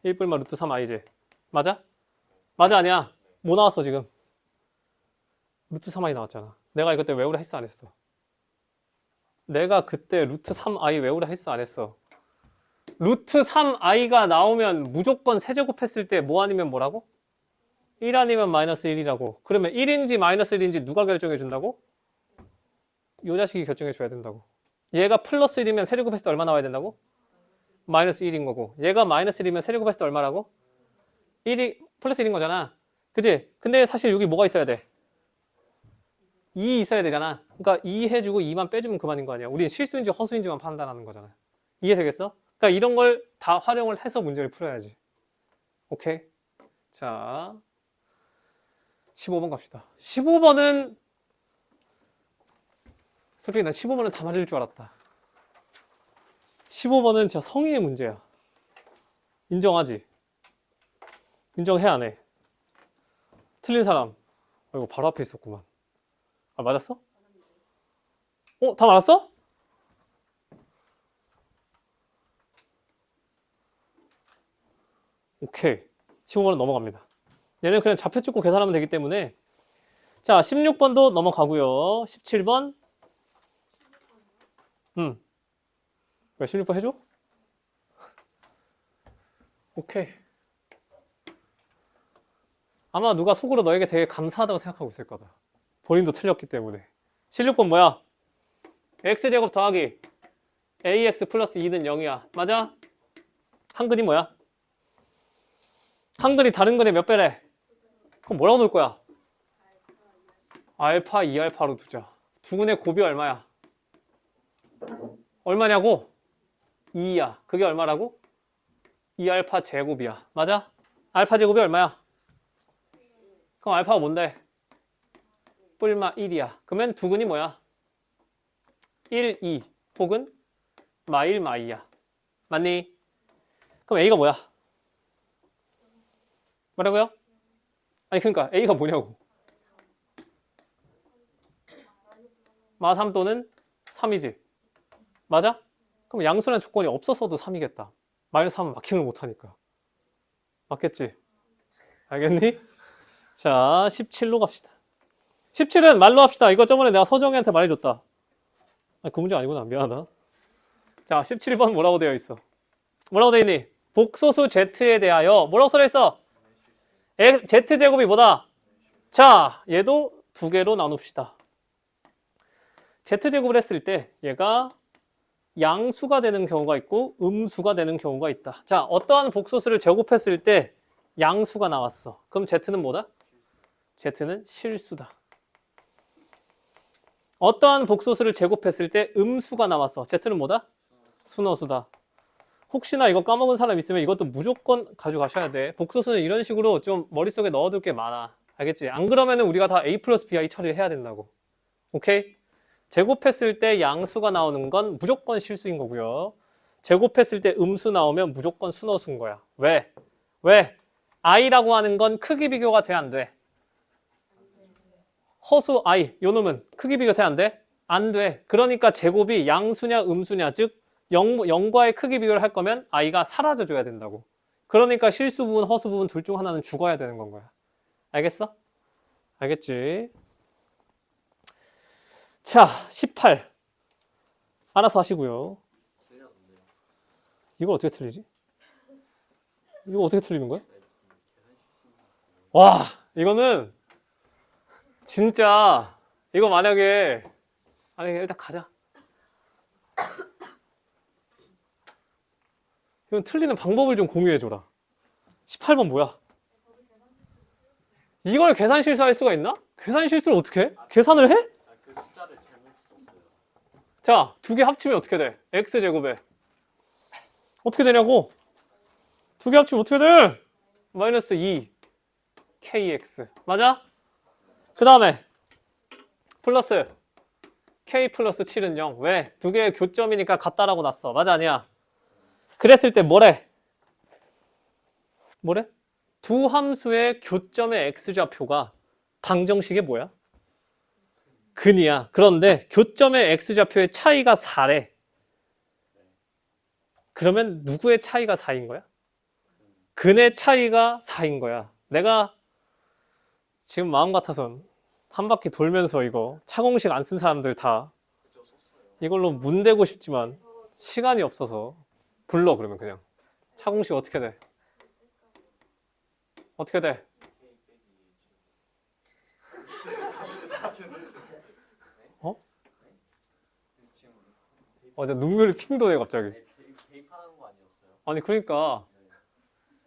1뿔마 루트 3I지. 맞아? 맞아 아니야? 뭐 나왔어 지금? 루트 3i 나왔잖아. 내가 이것 때 외우라 했어 안 했어? 내가 그때 루트 3i 외우라 했어 안 했어? 루트 3i가 나오면 무조건 세제곱했을 때 뭐 아니면 뭐라고? 1 아니면 마이너스 1이라고. 그러면 1인지 마이너스 1인지 누가 결정해 준다고? 요 자식이 결정해 줘야 된다고. 얘가 플러스 1이면 세제곱했을 때 얼마 나와야 된다고? 마이너스 1인 거고. 얘가 마이너스 1이면 세제곱했을 때 얼마라고? 1이 플러스 1인 거잖아. 그치? 근데 사실 여기 뭐가 있어야 돼? 2 있어야 되잖아. 그러니까 2 해주고 2만 빼주면 그만인 거 아니야. 우린 실수인지 허수인지만 판단하는 거잖아. 이해되겠어? 그러니까 이런 걸 다 활용을 해서 문제를 풀어야지. 오케이? 자, 15번 갑시다. 15번은 솔직히 난 15번은 다 맞을 줄 알았다. 15번은 진짜 성의의 문제야. 인정하지? 인정해 안 해? 틀린 사람. 이거 바로 앞에 있었구만. 아, 맞았어? 다 맞았어? 오케이. 15번은 넘어갑니다. 얘는 그냥 좌표 찍고 계산하면 되기 때문에. 자, 16번도 넘어가고요. 17번. 왜 16번 해줘? 오케이. 아마 누가 속으로 너에게 되게 감사하다고 생각하고 있을 거다. 본인도 틀렸기 때문에. 16번 뭐야? x제곱 더하기 ax 플러스 2는 0이야. 맞아? 한근이 뭐야? 한근이 다른 근의 몇 배래? 그럼 뭐라고 놓을 거야? 알파 2알파로 두자. 두 근의 곱이 얼마야? 얼마냐고? 2야. 그게 얼마라고? 2알파 제곱이야. 맞아? 알파 제곱이 얼마야? 그럼 알파가 뭔데? 뿔마 1이야. 그러면 두 근이 뭐야? 1, 2 혹은 마 1, 마 2야. 맞니? 그럼 A가 뭐야? 뭐라고요? 아니 그러니까 A가 뭐냐고. 마 3 또는 3이지. 맞아? 그럼 양수라는 조건이 없었어도 3이겠다. 마이너스 3은 마킹을 못하니까. 맞겠지? 알겠니? 자, 17로 갑시다. 17은 말로 합시다. 이거 저번에 내가 서정이한테 말해줬다. 그 문제 아니구나. 미안하다. 자, 17번 뭐라고 되어 있어? 뭐라고 되어 있니? 복소수 z에 대하여 뭐라고 써져 있어? z제곱이 뭐다? 자, 얘도 두 개로 나눕시다. z제곱을 했을 때 얘가 양수가 되는 경우가 있고 음수가 되는 경우가 있다. 자, 어떠한 복소수를 제곱했을 때 양수가 나왔어. 그럼 z는 뭐다? z는 실수다. 어떠한 복소수를 제곱했을 때 음수가 나왔어. z는 뭐다? 순어수다. 혹시나 이거 까먹은 사람 있으면 이것도 무조건 가져가셔야 돼. 복소수는 이런 식으로 좀 머릿속에 넣어둘 게 많아. 알겠지? 안 그러면은 우리가 다 a 플러스 bi 처리를 해야 된다고. 오케이? 제곱했을 때 양수가 나오는 건 무조건 실수인 거고요. 제곱했을 때 음수 나오면 무조건 순어수인 거야. 왜? 왜? i라고 하는 건 크기 비교가 돼, 안 돼? 허수 i, 요 놈은 크기 비교 돼, 안 돼? 안 돼. 그러니까 제곱이 양수냐 음수냐, 즉 0과의 크기 비교를 할 거면 i가 사라져줘야 된다고. 그러니까 실수 부분, 허수 부분 둘 중 하나는 죽어야 되는 건 거야. 알겠어? 알겠지? 자, 18. 알아서 하시고요. 이걸 어떻게 틀리지? 이거 어떻게 틀리는 거야? 와, 이거는 진짜 이거 만약에 아니 일단 가자. 이건 틀리는 방법을 좀 공유해줘라. 18번 뭐야? 이걸 계산 실수할 수가 있나? 계산 실수를 어떻게 해? 계산을 해? 그 숫자를 잘못 썼어요. 자, 두 개 합치면 어떻게 돼? x제곱에 어떻게 되냐고? 두 개 합치면 어떻게 돼? 마이너스 2 kx 맞아? 그 다음에 플러스 k 플러스 7은 0. 왜? 두 개의 교점이니까 같다라고 놨어. 맞아 아니야? 그랬을 때 뭐래? 뭐래? 두 함수의 교점의 x좌표가 방정식이 뭐야? 근이야. 그런데 교점의 x좌표의 차이가 4래. 그러면 누구의 차이가 4인 거야? 근의 차이가 4인 거야. 내가 지금 마음 같아선 한 바퀴 돌면서 이거 차공식 안 쓴 사람들 다 이걸로 문대고 싶지만 시간이 없어서 불러. 그러면 그냥 차공식 어떻게 돼? 어떻게 돼? 어? 어제 눈물이 핑 도네 갑자기. 대입하는 거 아니었어요? 아니 그러니까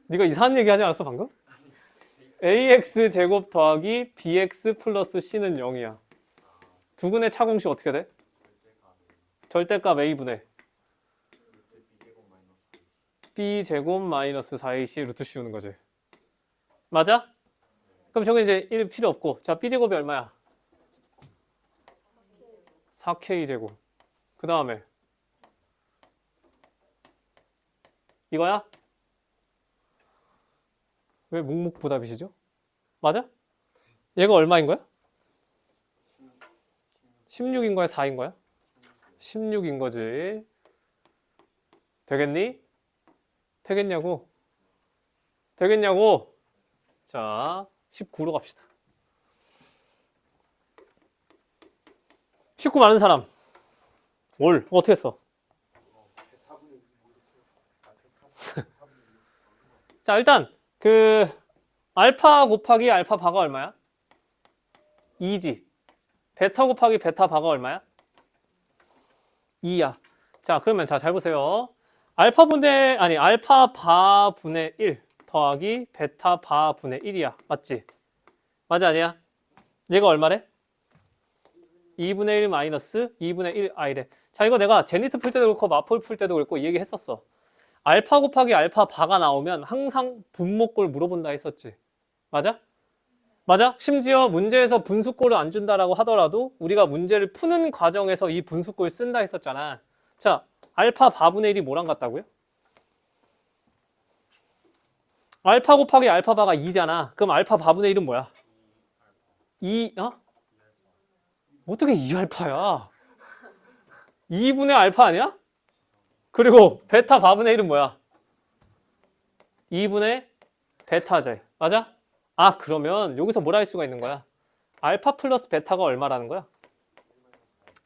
네가 이상한 얘기 하지 않았어 방금? ax 제곱 더하기 bx 플러스 c는 0이야. 두 근의 차공식 어떻게 돼? 절대값 a분의 b제곱 마이너스 4ac 루트 씌우는 거지. 맞아? 그럼 저기 이제 1 필요 없고. 자, b제곱이 얼마야? 4k제곱. 그 다음에 이거야? 왜 묵묵부답이시죠? 맞아? 얘가 얼마인 거야? 16인 거야? 4인 거야? 16인 거지. 되겠니? 되겠냐고? 되겠냐고? 자, 19로 갑시다. 19 많은 사람. 올 어떻게 했어? 자, 일단 그 알파 곱하기 알파 바가 얼마야? 2지. 베타 곱하기 베타 바가 얼마야? 2야. 자, 그러면 자, 잘 보세요. 알파 바 분의 1 더하기 베타 바 분의 1이야. 맞지? 맞아 아니야? 얘가 얼마래? 2분의 1 마이너스 2분의 1 i래. 자, 이거 내가 제니트 풀 때도 그렇고 마폴 풀 때도 그렇고 이 얘기 했었어. 알파 곱하기 알파 바가 나오면 항상 분모꼴 물어본다 했었지. 맞아? 맞아? 심지어 문제에서 분수꼴을 안 준다라고 하더라도 우리가 문제를 푸는 과정에서 이 분수꼴 쓴다 했었잖아. 자, 알파 바분의 1이 뭐랑 같다고요? 알파 곱하기 알파 바가 2잖아. 그럼 알파 바분의 1은 뭐야? 2, 어떻게 2알파야? 2분의 알파 아니야? 그리고 베타 바분의 1은 뭐야? 2분의 베타제. 맞아? 아, 그러면 여기서 뭐라 할 수가 있는 거야? 알파 플러스 베타가 얼마라는 거야?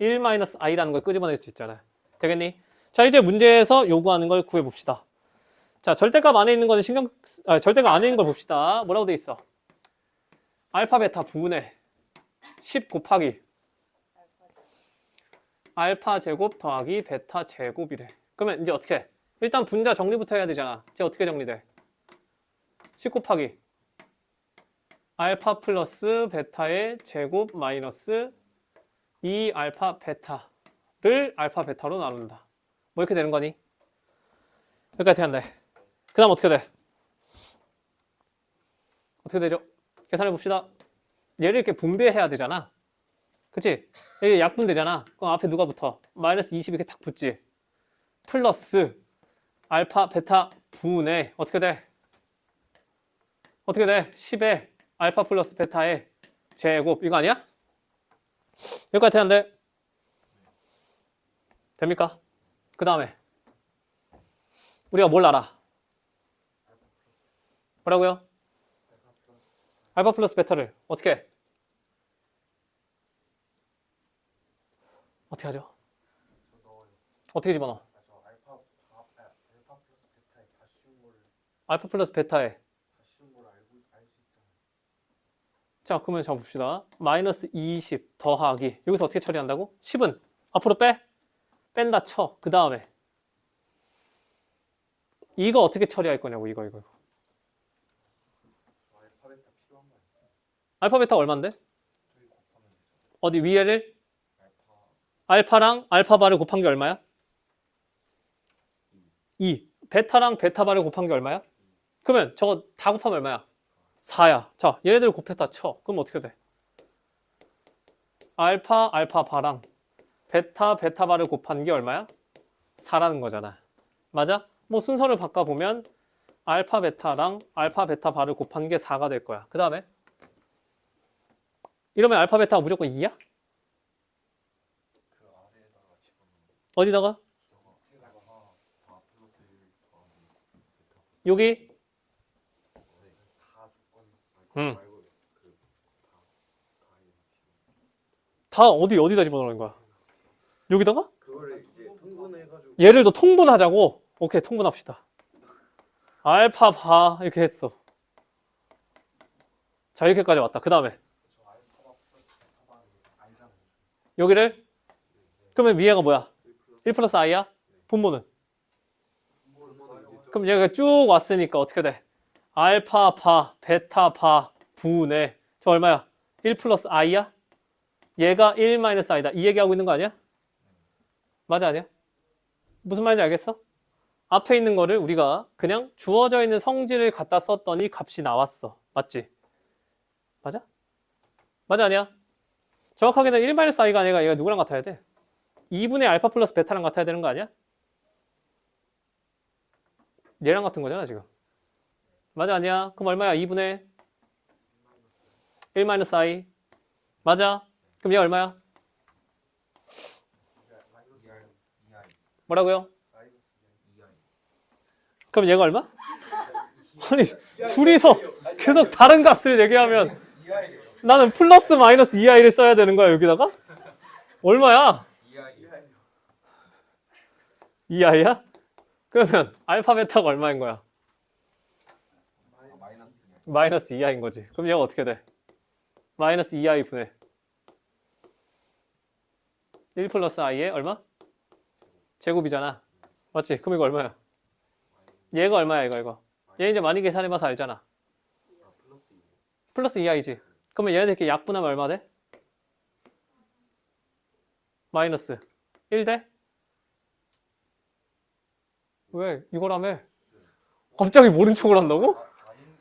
1-i라는 걸 끄집어낼 수 있잖아. 되겠니? 자, 이제 문제에서 요구하는 걸 구해봅시다. 자, 절대값 안에 있는 거는 절대값 안에 있는 걸 봅시다. 뭐라고 돼 있어? 알파 베타 부분의 10 곱하기 알파 제곱 더하기 베타 제곱이래. 그러면 이제 어떻게 해? 일단 분자 정리부터 해야 되잖아. 이제 어떻게 정리돼? 10 곱하기 알파 플러스 베타의 제곱 마이너스 2 알파 베타를 알파 베타로 나눈다. 뭐 이렇게 되는 거니? 여기까지 한대. 그 다음 어떻게 돼? 어떻게 되죠? 계산해 봅시다. 얘를 이렇게 분배해야 되잖아. 그치? 이게 약분되잖아. 그럼 앞에 누가 붙어? 마이너스 20 이렇게 딱 붙지. 플러스 알파 베타 분의 어떻게 돼? 어떻게 돼? 10에 알파 플러스 베타의 제곱 이거 아니야? 여기까지 되는데 됩니까? 그 다음에 우리가 뭘 알아? 뭐라고요? 알파 플러스 베타를 어떻게 해? 어떻게 하죠? 어떻게 집어넣어? 알파 플러스 베타에 자, 그러면 잡읍시다. 마이너스 20 더하기 여기서 어떻게 처리한다고? 10은 앞으로 뺀다 쳐. 그 다음에 이거 어떻게 처리할 거냐고. 이거 알파 베타 얼마인데? 어디 위에를 알파랑 알파 바를 곱한 게 얼마야? 2. 베타랑 베타 바를 곱한 게 얼마야? 그러면 저거 다 곱하면 얼마야? 4야. 자, 얘네들 곱했다 쳐. 그럼 어떻게 돼? 알파 바랑 베타 바를 곱한 게 얼마야? 4라는 거잖아. 맞아? 뭐 순서를 바꿔보면 알파 베타랑 알파 베타 바를 곱한 게 4가 될 거야. 그 다음에 이러면 알파 베타가 무조건 2야? 어디다가? 여기? 다 어디다 집어넣는 거야? 여기다가? 그거를 이제 통분해가지고 얘를 더 통분하자고? 오케이, 통분합시다. 알파 바 이렇게 했어. 자, 이렇게까지 왔다. 그 다음에 여기를 그러면 위에가 뭐야? 1 플러스 i야? 분모는? 그럼 얘가 쭉 왔으니까 어떻게 돼? 알파 바, 베타 바, 분의 저 얼마야? 1 플러스 i야? 얘가 1 마이너스 i다. 이 얘기하고 있는 거 아니야? 맞아 아니야? 무슨 말인지 알겠어? 앞에 있는 거를 우리가 그냥 주어져 있는 성질을 갖다 썼더니 값이 나왔어. 맞지? 맞아? 맞아 아니야? 정확하게는 1-i가 아니라 얘가 누구랑 같아야 돼? 2분의 알파 플러스 베타랑 같아야 되는 거 아니야? 얘랑 같은 거잖아 지금. 맞아 아니야? 그럼 얼마야? 2분의 1-i. 맞아? 그럼 얘 얼마야? 뭐라고요? 그럼 얘가 얼마? 아니 둘이서 계속 다른 값을 얘기하면 나는 플러스 마이너스 2i를 써야 되는 거야 여기다가? 얼마야? 2i야? 그러면 알파 베타가 얼마인 거야? 마이너스 2i인 거지. 그럼 얘가 어떻게 돼? 마이너스 2i 분의 1 플러스 i의 얼마? 제곱이잖아. 맞지? 그럼 이거 얼마야? 얘가 얼마야 이거? 얘 이제 많이 계산해봐서 알잖아. 플러스 2i지. 그러면 얘네들끼리 약분하면 얼마 돼? 마이너스 1 대? 왜? 이거라며? 갑자기 모른 척을 한다고?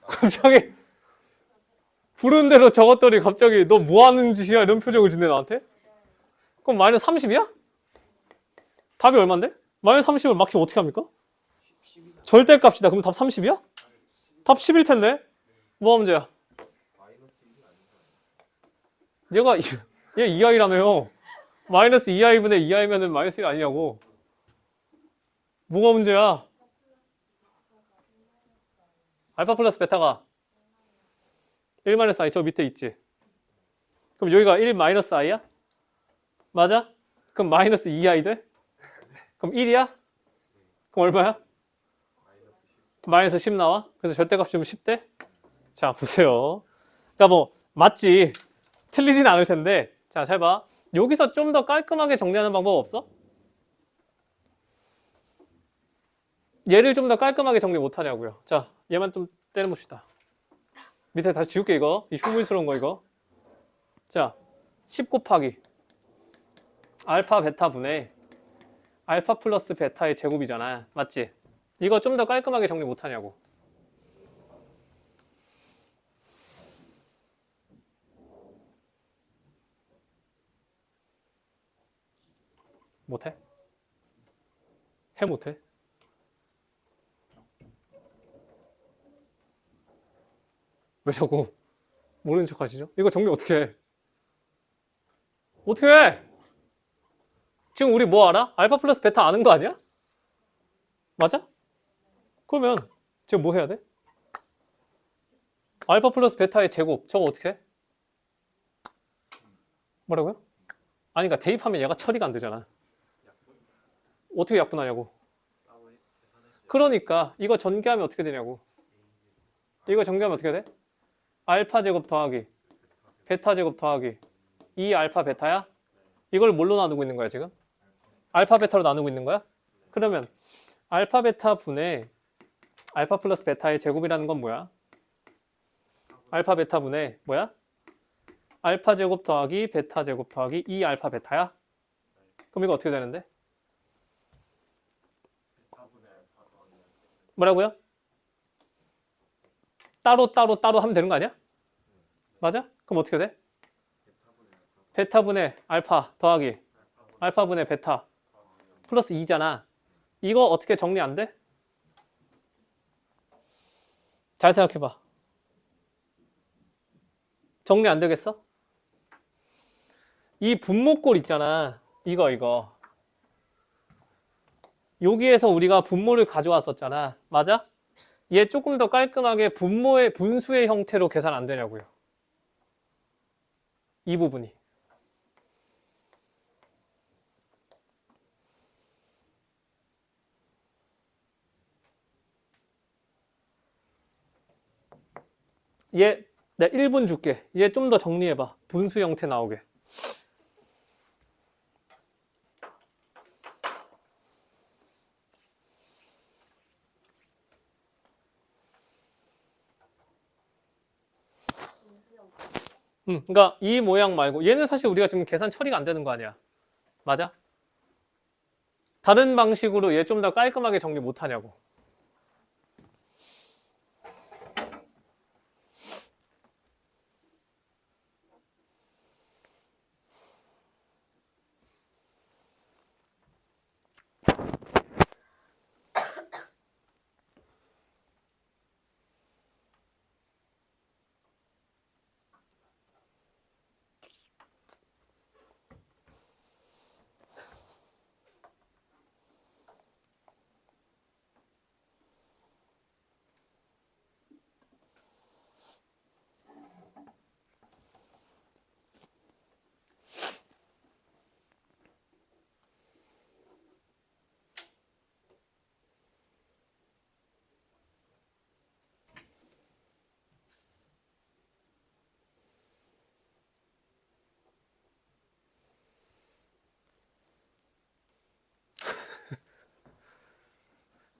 갑자기 부른 대로 적었더니 갑자기 너 뭐 하는 짓이야? 이런 표정을 짓네 나한테? 그럼 마이너스 30이야? 답이 얼만데? 마이너스 30을 막히면 어떻게 합니까? 절대값이다. 그럼 답 30이야? 답 10일 텐데? 뭐가 문제야? 얘 2i라며요. 마이너스 2i분의 2i면은 마이너스 1 아니냐고. 뭐가 문제야? 알파 플러스 베타가 1-i 저 밑에 있지. 그럼 여기가 1-i야? 맞아? 그럼 마이너스 2i 돼? 그럼 1이야? 그럼 얼마야? 마이너스 10 나와? 그래서 절대값 주면 10대? 자 보세요. 그러니까 뭐 맞지. 틀리진 않을 텐데 자 잘 봐. 여기서 좀 더 깔끔하게 정리하는 방법 없어? 얘를 좀 더 깔끔하게 정리 못하냐고요. 자 얘만 좀 때려봅시다. 밑에 다시 지울게 이거. 이 흉물스러운 거 이거. 자 10 곱하기 알파 베타 분의 알파 플러스 베타의 제곱이잖아. 맞지? 이거 좀 더 깔끔하게 정리 못하냐고. 못해? 해 못해? 왜 자꾸 모르는 척 하시죠? 이거 정리 어떻게 해? 어떻게 해? 지금 우리 뭐 알아? 알파 플러스 베타 아는 거 아니야? 맞아? 그러면 지금 뭐 해야 돼? 알파 플러스 베타의 제곱 저거 어떻게 해? 뭐라고요? 아니 그러니까 대입하면 얘가 처리가 안 되잖아. 어떻게 약분하냐고. 그러니까 이거 전개하면 어떻게 되냐고. 이거 전개하면 어떻게 돼? 알파 제곱 더하기 베타 제곱 더하기 2 알파 베타야? 이걸 뭘로 나누고 있는 거야 지금? 알파 베타로 나누고 있는 거야? 그러면 알파 베타 분의 알파 플러스 베타의 제곱이라는 건 뭐야? 알파 베타 분의 뭐야? 알파 제곱 더하기 베타 제곱 더하기 2 알파 베타야? 그럼 이거 어떻게 되는데? 뭐라고요? 따로 하면 되는 거 아니야? 맞아? 그럼 어떻게 돼? 베타분의 알파 더하기 알파분의 베타 플러스 2잖아. 이거 어떻게 정리 안 돼? 잘 생각해봐. 정리 안 되겠어? 이 분모꼴 있잖아. 이거. 여기에서 우리가 분모를 가져왔었잖아. 맞아? 얘 조금 더 깔끔하게 분수의 형태로 계산 안 되냐고요. 이 부분이. 얘 내가 1분 줄게. 얘 좀 더 정리해봐. 분수 형태 나오게. 그러니까 이 모양 말고 얘는 사실 우리가 지금 계산 처리가 안 되는 거 아니야. 맞아? 다른 방식으로 얘 좀 더 깔끔하게 정리 못하냐고.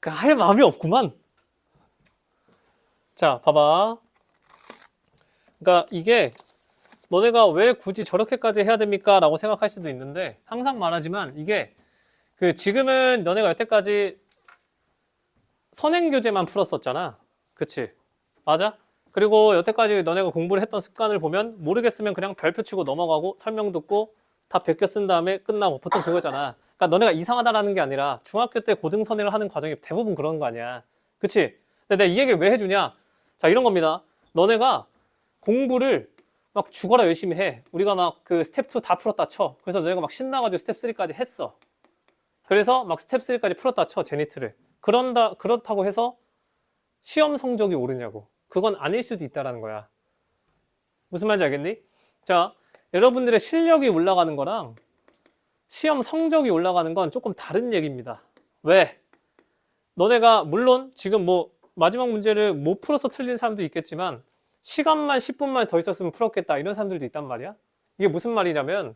할 마음이 없구만. 자, 봐봐. 그러니까 이게 너네가 왜 굳이 저렇게까지 해야 됩니까? 라고 생각할 수도 있는데 항상 말하지만 이게 지금은 너네가 여태까지 선행교재만 풀었었잖아. 그치? 맞아? 그리고 여태까지 너네가 공부를 했던 습관을 보면 모르겠으면 그냥 별표 치고 넘어가고 설명 듣고 다 베껴 쓴 다음에 끝나고 보통 그거잖아. 그러니까 너네가 이상하다라는 게 아니라 중학교 때 고등선행을 하는 과정이 대부분 그런 거 아니야. 그치? 근데 내가 이 얘기를 왜 해주냐? 자, 이런 겁니다. 너네가 공부를 막 죽어라 열심히 해. 우리가 막 그 스텝 2 다 풀었다 쳐. 그래서 너네가 막 신나가지고 스텝 3까지 했어. 그래서 막 스텝 3까지 풀었다 쳐, 제니트를. 그렇다고 해서 시험 성적이 오르냐고. 그건 아닐 수도 있다라는 거야. 무슨 말인지 알겠니? 자, 여러분들의 실력이 올라가는 거랑 시험 성적이 올라가는 건 조금 다른 얘기입니다. 왜? 너네가 물론 지금 뭐 마지막 문제를 못 풀어서 틀린 사람도 있겠지만 시간만 10분만 더 있었으면 풀었겠다 이런 사람들도 있단 말이야. 이게 무슨 말이냐면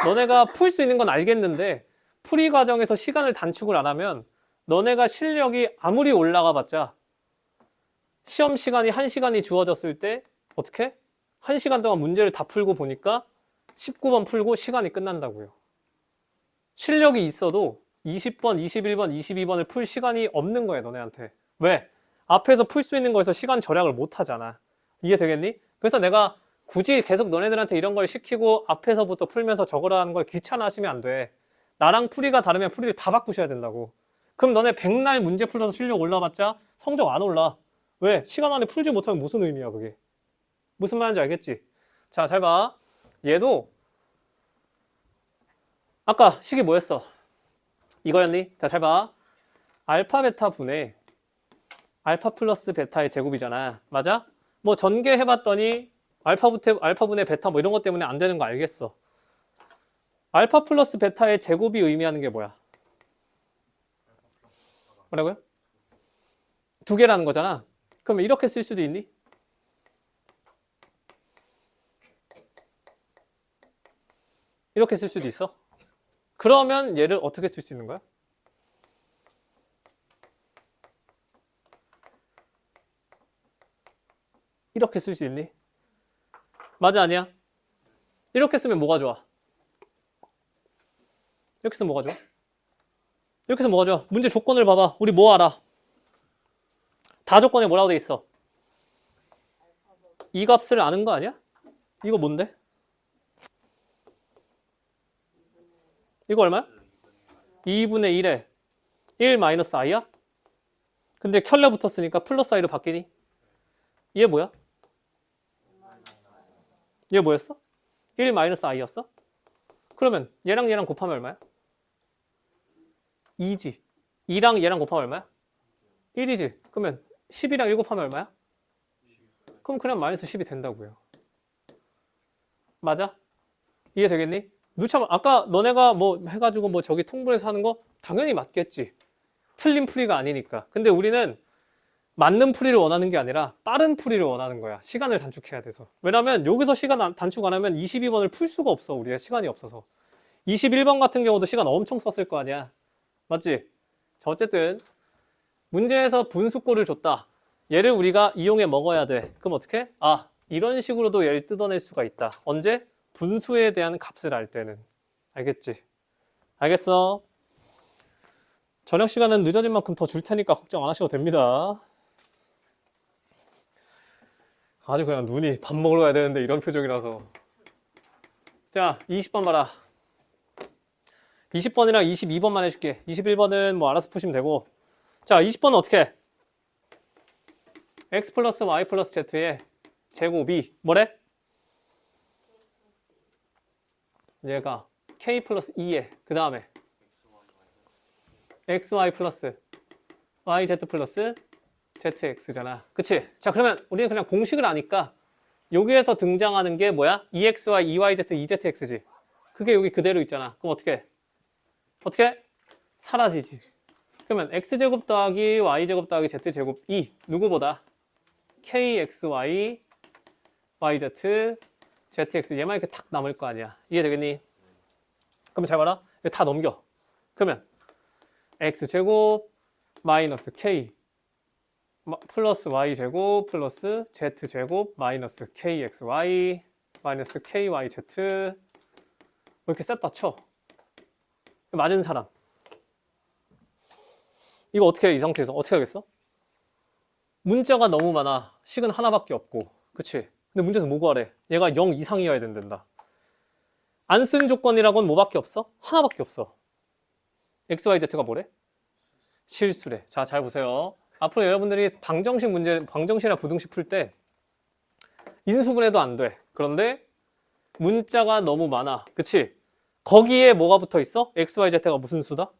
너네가 풀 수 있는 건 알겠는데 풀이 과정에서 시간을 단축을 안 하면 너네가 실력이 아무리 올라가 봤자 시험 시간이 1시간이 주어졌을 때 어떻게? 1시간 동안 문제를 다 풀고 보니까 19번 풀고 시간이 끝난다고요. 실력이 있어도 20번, 21번, 22번을 풀 시간이 없는 거야, 너네한테. 왜? 앞에서 풀 수 있는 거에서 시간 절약을 못 하잖아. 이해되겠니? 그래서 내가 굳이 계속 너네들한테 이런 걸 시키고 앞에서부터 풀면서 적으라는 걸 귀찮아 하시면 안 돼. 나랑 풀이가 다르면 풀이를 다 바꾸셔야 된다고. 그럼 너네 백날 문제 풀어서 실력 올라봤자 성적 안 올라. 왜? 시간 안에 풀지 못하면 무슨 의미야, 그게. 무슨 말인지 알겠지? 자, 잘 봐. 얘도 아까 식이 뭐였어? 이거였니? 자, 잘 봐. 알파 베타 분의 알파 플러스 베타의 제곱이잖아. 맞아? 뭐 전개 해봤더니 알파분의 베타 뭐 이런 것 때문에 안 되는 거 알겠어. 알파 플러스 베타의 제곱이 의미하는 게 뭐야? 뭐라고요? 두 개라는 거잖아. 그럼 이렇게 쓸 수도 있니? 이렇게 쓸 수도 있어. 그러면 얘를 어떻게 쓸 수 있는 거야? 이렇게 쓸 수 있니? 맞아, 아니야? 이렇게 쓰면 뭐가 좋아? 이렇게 쓰면 뭐가 좋아? 이렇게 쓰면 뭐가 좋아? 문제 조건을 봐봐. 우리 뭐 알아? 다 조건에 뭐라고 돼 있어? 이 값을 아는 거 아니야? 이거 뭔데? 이거 얼마야? 2분의 1에 1 마이너스 i야? 근데 켤레 붙었으니까 플러스 i로 바뀌니? 얘 뭐야? 얘 뭐였어? 1 마이너스 i였어? 그러면 얘랑 곱하면 얼마야? 2지. 2랑 얘랑 곱하면 얼마야? 1이지. 그러면 10이랑 1 곱하면 얼마야? 그럼 그냥 마이너스 10이 된다고요. 맞아? 이해되겠니? 누참 아까 너네가 뭐 해가지고 뭐 저기 통분해서 하는 거 당연히 맞겠지. 틀린 풀이가 아니니까. 근데 우리는 맞는 풀이를 원하는 게 아니라 빠른 풀이를 원하는 거야. 시간을 단축해야 돼서. 왜냐면 여기서 시간 단축 안 하면 22번을 풀 수가 없어. 우리가 시간이 없어서. 21번 같은 경우도 시간 엄청 썼을 거 아니야. 맞지? 자, 어쨌든 문제에서 분수꼴을 줬다. 얘를 우리가 이용해 먹어야 돼. 그럼 어떻게? 아, 이런 식으로도 얘를 뜯어낼 수가 있다. 언제? 분수에 대한 값을 알 때는. 알겠지? 알겠어? 저녁 시간은 늦어진 만큼 더 줄 테니까 걱정 안 하셔도 됩니다. 아주 그냥 눈이 밥 먹으러 가야 되는데 이런 표정이라서. 자, 20번 봐라. 20번이랑 22번만 해줄게. 21번은 뭐 알아서 푸시면 되고. 자, 20번은 어떻게 해? x 플러스 y 플러스 z의 제곱이 뭐래? 얘가 k 플러스 2에 그 다음에 xy 플러스 yz 플러스 zx잖아. 그치? 자, 그러면 우리는 그냥 공식을 아니까 여기에서 등장하는 게 뭐야? 2xy, 2yz, 2zx지. 그게 여기 그대로 있잖아. 그럼 어떻게 해? 어떻게 해? 사라지지. 그러면 x제곱 더하기 y제곱 더하기 z제곱이 누구보다 kxy, yz, zx 얘만 이렇게 탁 남을 거 아니야. 이해되겠니? 그럼 잘 봐라. 이거 다 넘겨. 그러면 x제곱 마이너스 k 플러스 y제곱 플러스 z제곱 마이너스 kxy 마이너스 kyz 이렇게 셌다 쳐. 맞은 사람. 이거 어떻게 해? 이 상태에서 어떻게 하겠어? 문자가 너무 많아. 식은 하나밖에 없고. 그치? 근데 문제에서 뭐 구하래? 얘가 0 이상이어야 된다. 안 쓴 조건이라고는 뭐밖에 없어? 하나밖에 없어. XYZ가 뭐래? 실수래. 자, 잘 보세요. 앞으로 여러분들이 방정식 문제, 방정식이나 부등식 풀 때 인수분해도 안 돼. 그런데 문자가 너무 많아. 그치? 거기에 뭐가 붙어 있어? XYZ가 무슨 수다?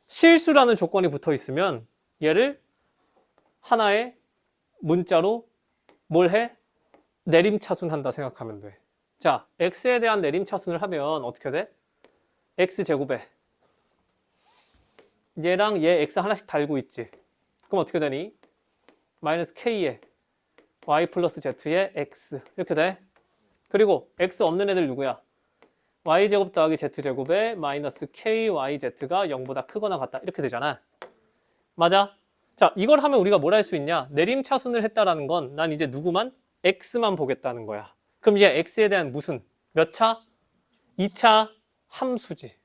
실수라는 조건이 붙어 있으면 얘를 하나의 문자로 뭘 해? 내림차순한다 생각하면 돼. 자, x에 대한 내림차순을 하면 어떻게 돼? x제곱에 얘랑 얘 x 하나씩 달고 있지. 그럼 어떻게 되니? 마이너스 k에 y 플러스 z에 x 이렇게 돼. 그리고 x 없는 애들 누구야? y제곱 더하기 z제곱에 마이너스 kyz가 0보다 크거나 같다. 이렇게 되잖아. 맞아? 자, 이걸 하면 우리가 뭘 할 수 있냐? 내림차순을 했다라는 건 난 이제 누구만? x만 보겠다는 거야. 그럼 얘 x에 대한 무슨? 몇 차? 2차 함수지.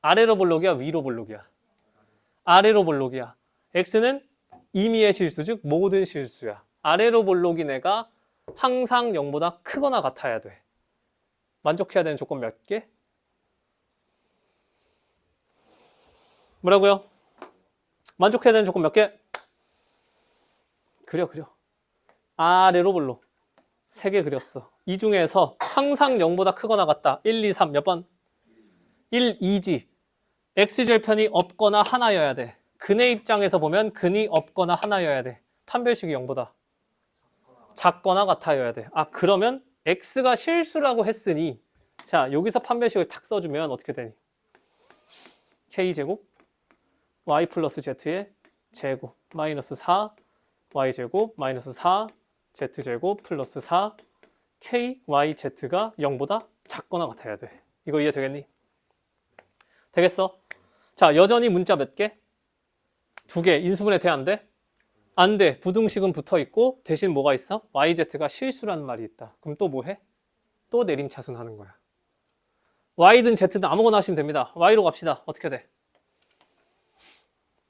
아래로 볼록이야? 위로 볼록이야? 아래로 볼록이야. x는 임의의 실수, 즉 모든 실수야. 아래로 볼록인 애가 항상 0보다 크거나 같아야 돼. 만족해야 되는 조건 몇 개? 뭐라고요? 만족해야 되는 조건 몇 개? 그려. 아래로 볼록 3개 그렸어. 이 중에서 항상 0보다 크거나 같다. 1, 2, 3 몇 번? 1, 2지. x절편이 없거나 하나여야 돼. 근의 입장에서 보면 근이 없거나 하나여야 돼. 판별식이 0보다 작거나 같아여야 돼. 아, 그러면 x가 실수라고 했으니 자, 여기서 판별식을 탁 써주면 어떻게 되니? k제곱 y 플러스 z의 제곱 마이너스 4 y제곱 마이너스 4 z제곱 플러스 4 kyz가 0보다 작거나 같아야 돼. 이거 이해되겠니? 되겠어? 자, 여전히 문자 몇 개? 2개. 인수분해 돼? 안 돼? 안 돼. 부등식은 붙어 있고 대신 뭐가 있어? yz가 실수라는 말이 있다. 그럼 또 뭐 해? 또 내림차순 하는 거야. y든 z든 아무거나 하시면 됩니다. y로 갑시다. 어떻게 돼?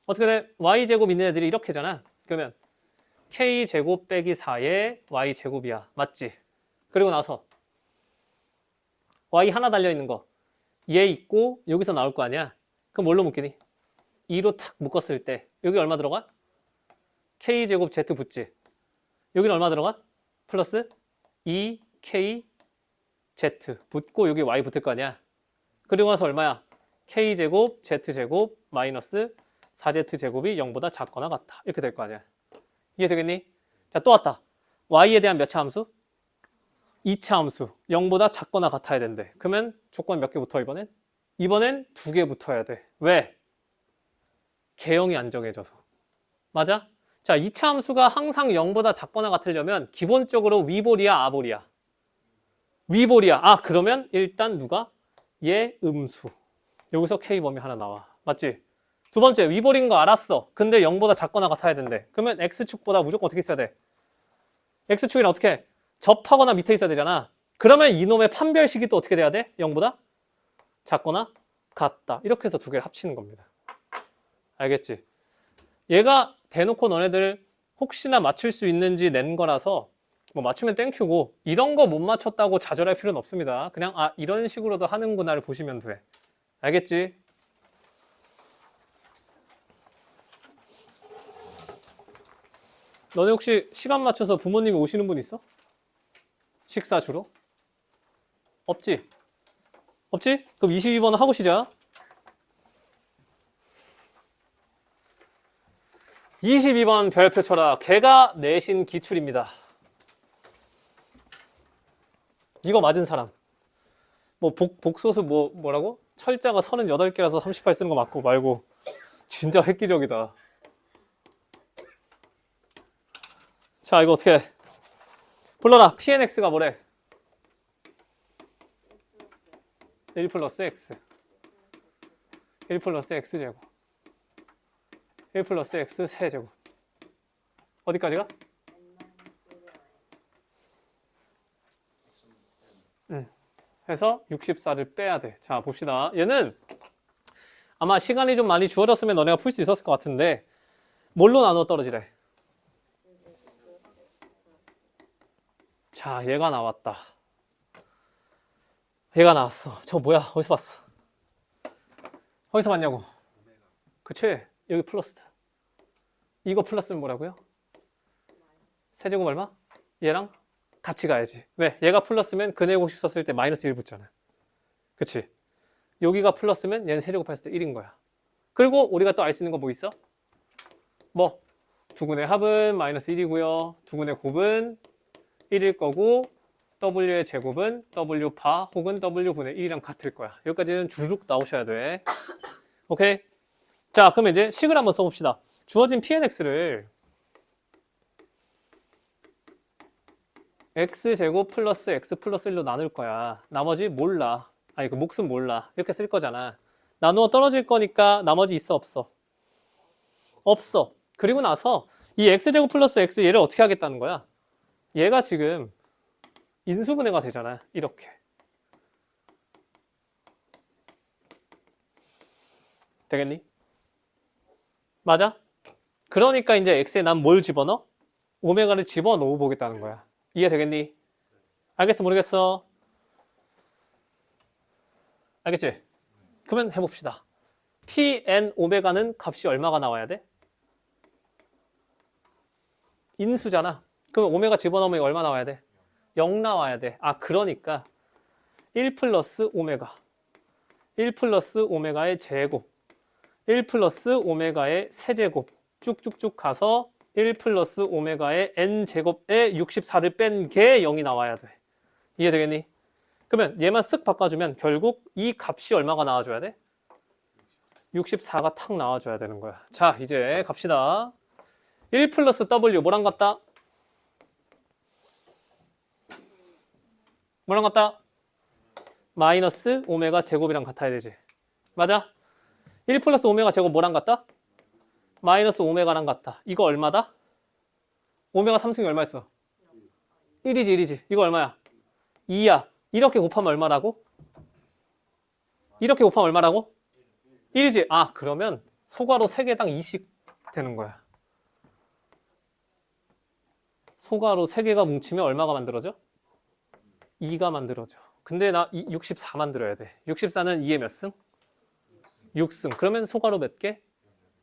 어떻게 돼? y제곱 있는 애들이 이렇게잖아. 그러면 k제곱 빼기 4의 y제곱이야. 맞지? 그리고 나서 y 하나 달려있는 거 얘 있고 여기서 나올 거 아니야? 그럼 뭘로 묶이니? 2로 탁 묶었을 때 여기 얼마 들어가? k제곱 z 붙지? 여기는 얼마 들어가? 플러스 2kz 붙고 여기 y 붙을 거 아니야? 그리고 나서 얼마야? k제곱 z제곱 마이너스 4z제곱이 0보다 작거나 같다. 이렇게 될 거 아니야? 이해되겠니? 자, 또 왔다. y에 대한 몇 차 함수? 2차 함수. 0보다 작거나 같아야 된대. 그러면 조건 몇 개 붙어 이번엔? 이번엔 2개 붙어야 돼. 왜? 개형이 안 정해져서. 맞아? 자, 2차 함수가 항상 0보다 작거나 같으려면 기본적으로 위볼이야, 아볼이야? 위볼이야. 아, 그러면 일단 누가? 얘 음수. 여기서 K범위 하나 나와. 맞지? 두 번째, 위볼인 거 알았어. 근데 0보다 작거나 같아야 된대. 그러면 X축보다 무조건 어떻게 있어야 돼? X축이랑 어떻게 해? 접하거나 밑에 있어야 되잖아. 그러면 이놈의 판별식이 또 어떻게 돼야 돼? 0보다 작거나 같다. 이렇게 해서 2개를 합치는 겁니다. 알겠지? 얘가 대놓고 너네들 혹시나 맞출 수 있는지 낸 거라서 뭐 맞추면 땡큐고 이런 거 못 맞췄다고 좌절할 필요는 없습니다. 그냥 아 이런 식으로도 하는구나를 보시면 돼. 알겠지? 너네 혹시 시간 맞춰서 부모님이 오시는 분 있어? 식사 주로? 없지? 없지? 그럼 22번 하고 시작. 22번 별표 쳐라. 걔가 내신 기출입니다. 이거 맞은 사람. 뭐 복소수 뭐라고? 철자가 38개라서 38 쓰는 거 맞고 말고 진짜 획기적이다. 자, 이거 어떻게 해? 불러라. PNX가 뭐래? 1 플러스 X 1 플러스 X제곱 1 플러스 X 세제곱 어디까지가? 해서 64를 빼야 돼. 자, 봅시다. 얘는 아마 시간이 좀 많이 주어졌으면 너네가 풀 수 있었을 것 같은데 뭘로 나눠 떨어지래? 자, 얘가 나왔다. 얘가 나왔어. 저 뭐야? 어디서 봤어? 어디서 봤냐고? 그치? 여기 플러스다. 이거 플러스는 뭐라고요? 세제곱 얼마? 얘랑 같이 가야지. 왜? 얘가 플러스면 근해공식 썼을 때 마이너스 1 붙잖아. 그치? 여기가 플러스면 얘는 세제곱했을 때 1인 거야. 그리고 우리가 또 알 수 있는 거 뭐 있어? 뭐? 두근의 합은 마이너스 1이고요. 두근의 곱은 1일 거고 W의 제곱은 W바 혹은 W분의 1이랑 같을 거야. 여기까지는 주르륵 나오셔야 돼. 오케이? 자, 그러면 이제 식을 한번 써봅시다. 주어진 PNX를 X제곱 플러스 X 플러스 1로 나눌 거야. 나머지 몰라. 아니, 그 몫은 몰라. 이렇게 쓸 거잖아. 나누어 떨어질 거니까 나머지 있어, 없어? 없어. 그리고 나서 이 X제곱 플러스 X 얘를 어떻게 하겠다는 거야? 얘가 지금 인수분해가 되잖아. 이렇게. 되겠니? 맞아? 그러니까 이제 X에 난 뭘 집어넣어? 오메가를 집어넣어 보겠다는 거야. 이해되겠니? 알겠어? 모르겠어? 알겠지? 그러면 해봅시다. Pn 오메가는 값이 얼마가 나와야 돼? 인수잖아. 그럼 오메가 집어넣으면 얼마 나와야 돼? 0 나와야 돼. 아, 그러니까 1 플러스 오메가 1 플러스 오메가의 제곱 1 플러스 오메가의 세제곱 쭉쭉쭉 가서 1 플러스 오메가의 n제곱에 64를 뺀 게 0이 나와야 돼. 이해되겠니? 그러면 얘만 쓱 바꿔주면 결국 이 값이 얼마가 나와줘야 돼? 64가 탁 나와줘야 되는 거야. 자, 이제 갑시다. 1 플러스 W 뭐랑 같다? 뭐랑 같다? 마이너스 오메가 제곱이랑 같아야 되지. 맞아? 1 플러스 오메가 제곱 뭐랑 같다? 마이너스 오메가랑 같다. 이거 얼마다? 오메가 3승이 얼마였어? 1이지. 이거 얼마야? 2야. 이렇게 곱하면 얼마라고? 이렇게 곱하면 얼마라고? 1이지. 아, 그러면 소괄호 3개당 2씩 되는 거야. 소괄호 3개가 뭉치면 얼마가 만들어져? 2가 만들어져. 근데 나 64 만들어야 돼. 64는 2의 몇 승? 6승. 그러면 소괄호 몇 개?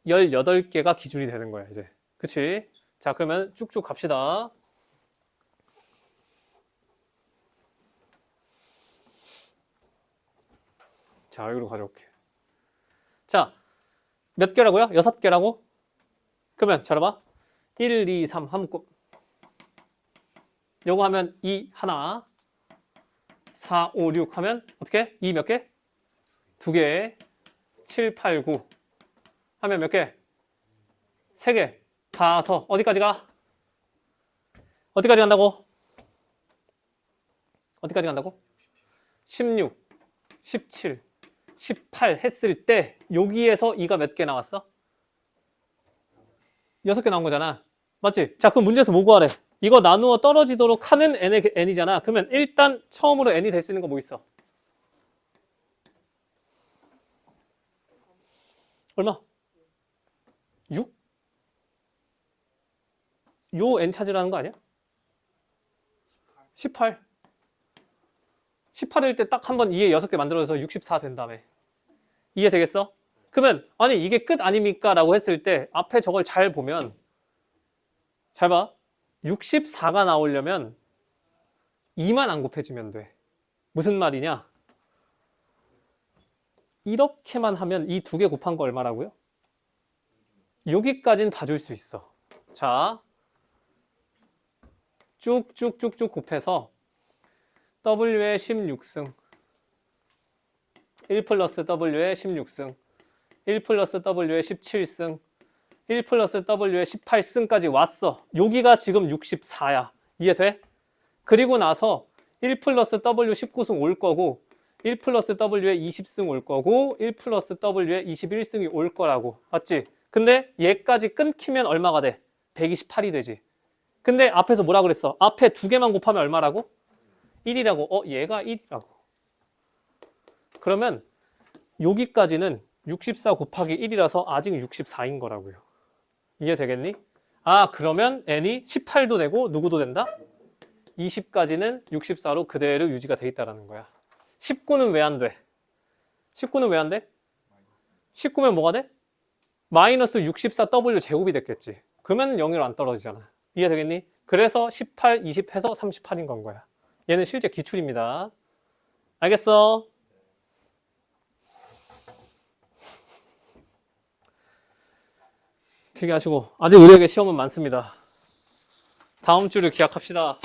18개가 기준이 되는 거야, 이제. 그치? 자, 그러면 쭉쭉 갑시다. 자, 여기로 가져올게. 자, 몇 개라고요? 6개라고? 그러면 잘 봐. 1, 2, 3 하면 요거 하면 2 하나 4, 5, 6 하면 어떻게? 2 몇 개? 2개 7, 8, 9 하면 몇 개? 3개 가서 어디까지 가? 어디까지 간다고? 어디까지 간다고? 16, 17, 18 했을 때 여기에서 2가 몇 개 나왔어? 6개 나온 거잖아. 맞지? 자, 그럼 문제에서 뭐 구하래? 이거 나누어 떨어지도록 하는 n의 n이잖아. 그러면 일단 처음으로 n이 될 수 있는 거 뭐 있어? 얼마? 6? 요 n 찾으라는 거 아니야? 18. 18일 때 딱 한 번 이해 6개 만들어서 64 된 다음에. 이해되겠어? 그러면 아니 이게 끝 아닙니까? 라고 했을 때 앞에 저걸 잘 보면 잘 봐. 64가 나오려면 2만 안 곱해주면 돼. 무슨 말이냐? 이렇게만 하면 이 두 개 곱한 거 얼마라고요? 여기까지는 봐줄 수 있어. 자, 쭉쭉쭉쭉 곱해서 W의 16승 1 플러스 W의 16승 1 플러스 W의 17승 1 플러스 W의 18승까지 왔어. 여기가 지금 64야. 이해돼? 그리고 나서 1 플러스 W 19승 올 거고 1 플러스 W의 20승 올 거고 1 플러스 W의 21승이 올 거라고. 맞지? 근데 얘까지 끊기면 얼마가 돼? 128이 되지. 근데 앞에서 뭐라 그랬어? 앞에 두 개만 곱하면 얼마라고? 1이라고. 얘가 1이라고. 그러면 여기까지는 64 곱하기 1이라서 아직 64인 거라고요. 이해되겠니? 아, 그러면 n이 18도 되고 누구도 된다? 20까지는 64로 그대로 유지가 돼 있다는 거야. 19는 왜 안 돼? 19는 왜 안 돼? 19면 뭐가 돼? 마이너스 64W 제곱이 됐겠지. 그러면 0으로 안 떨어지잖아. 이해되겠니? 그래서 18, 20 해서 38인 건 거야. 얘는 실제 기출입니다. 알겠어? 필기하시고 아직 우리에게 시험은 많습니다. 다음 주를 기약합시다.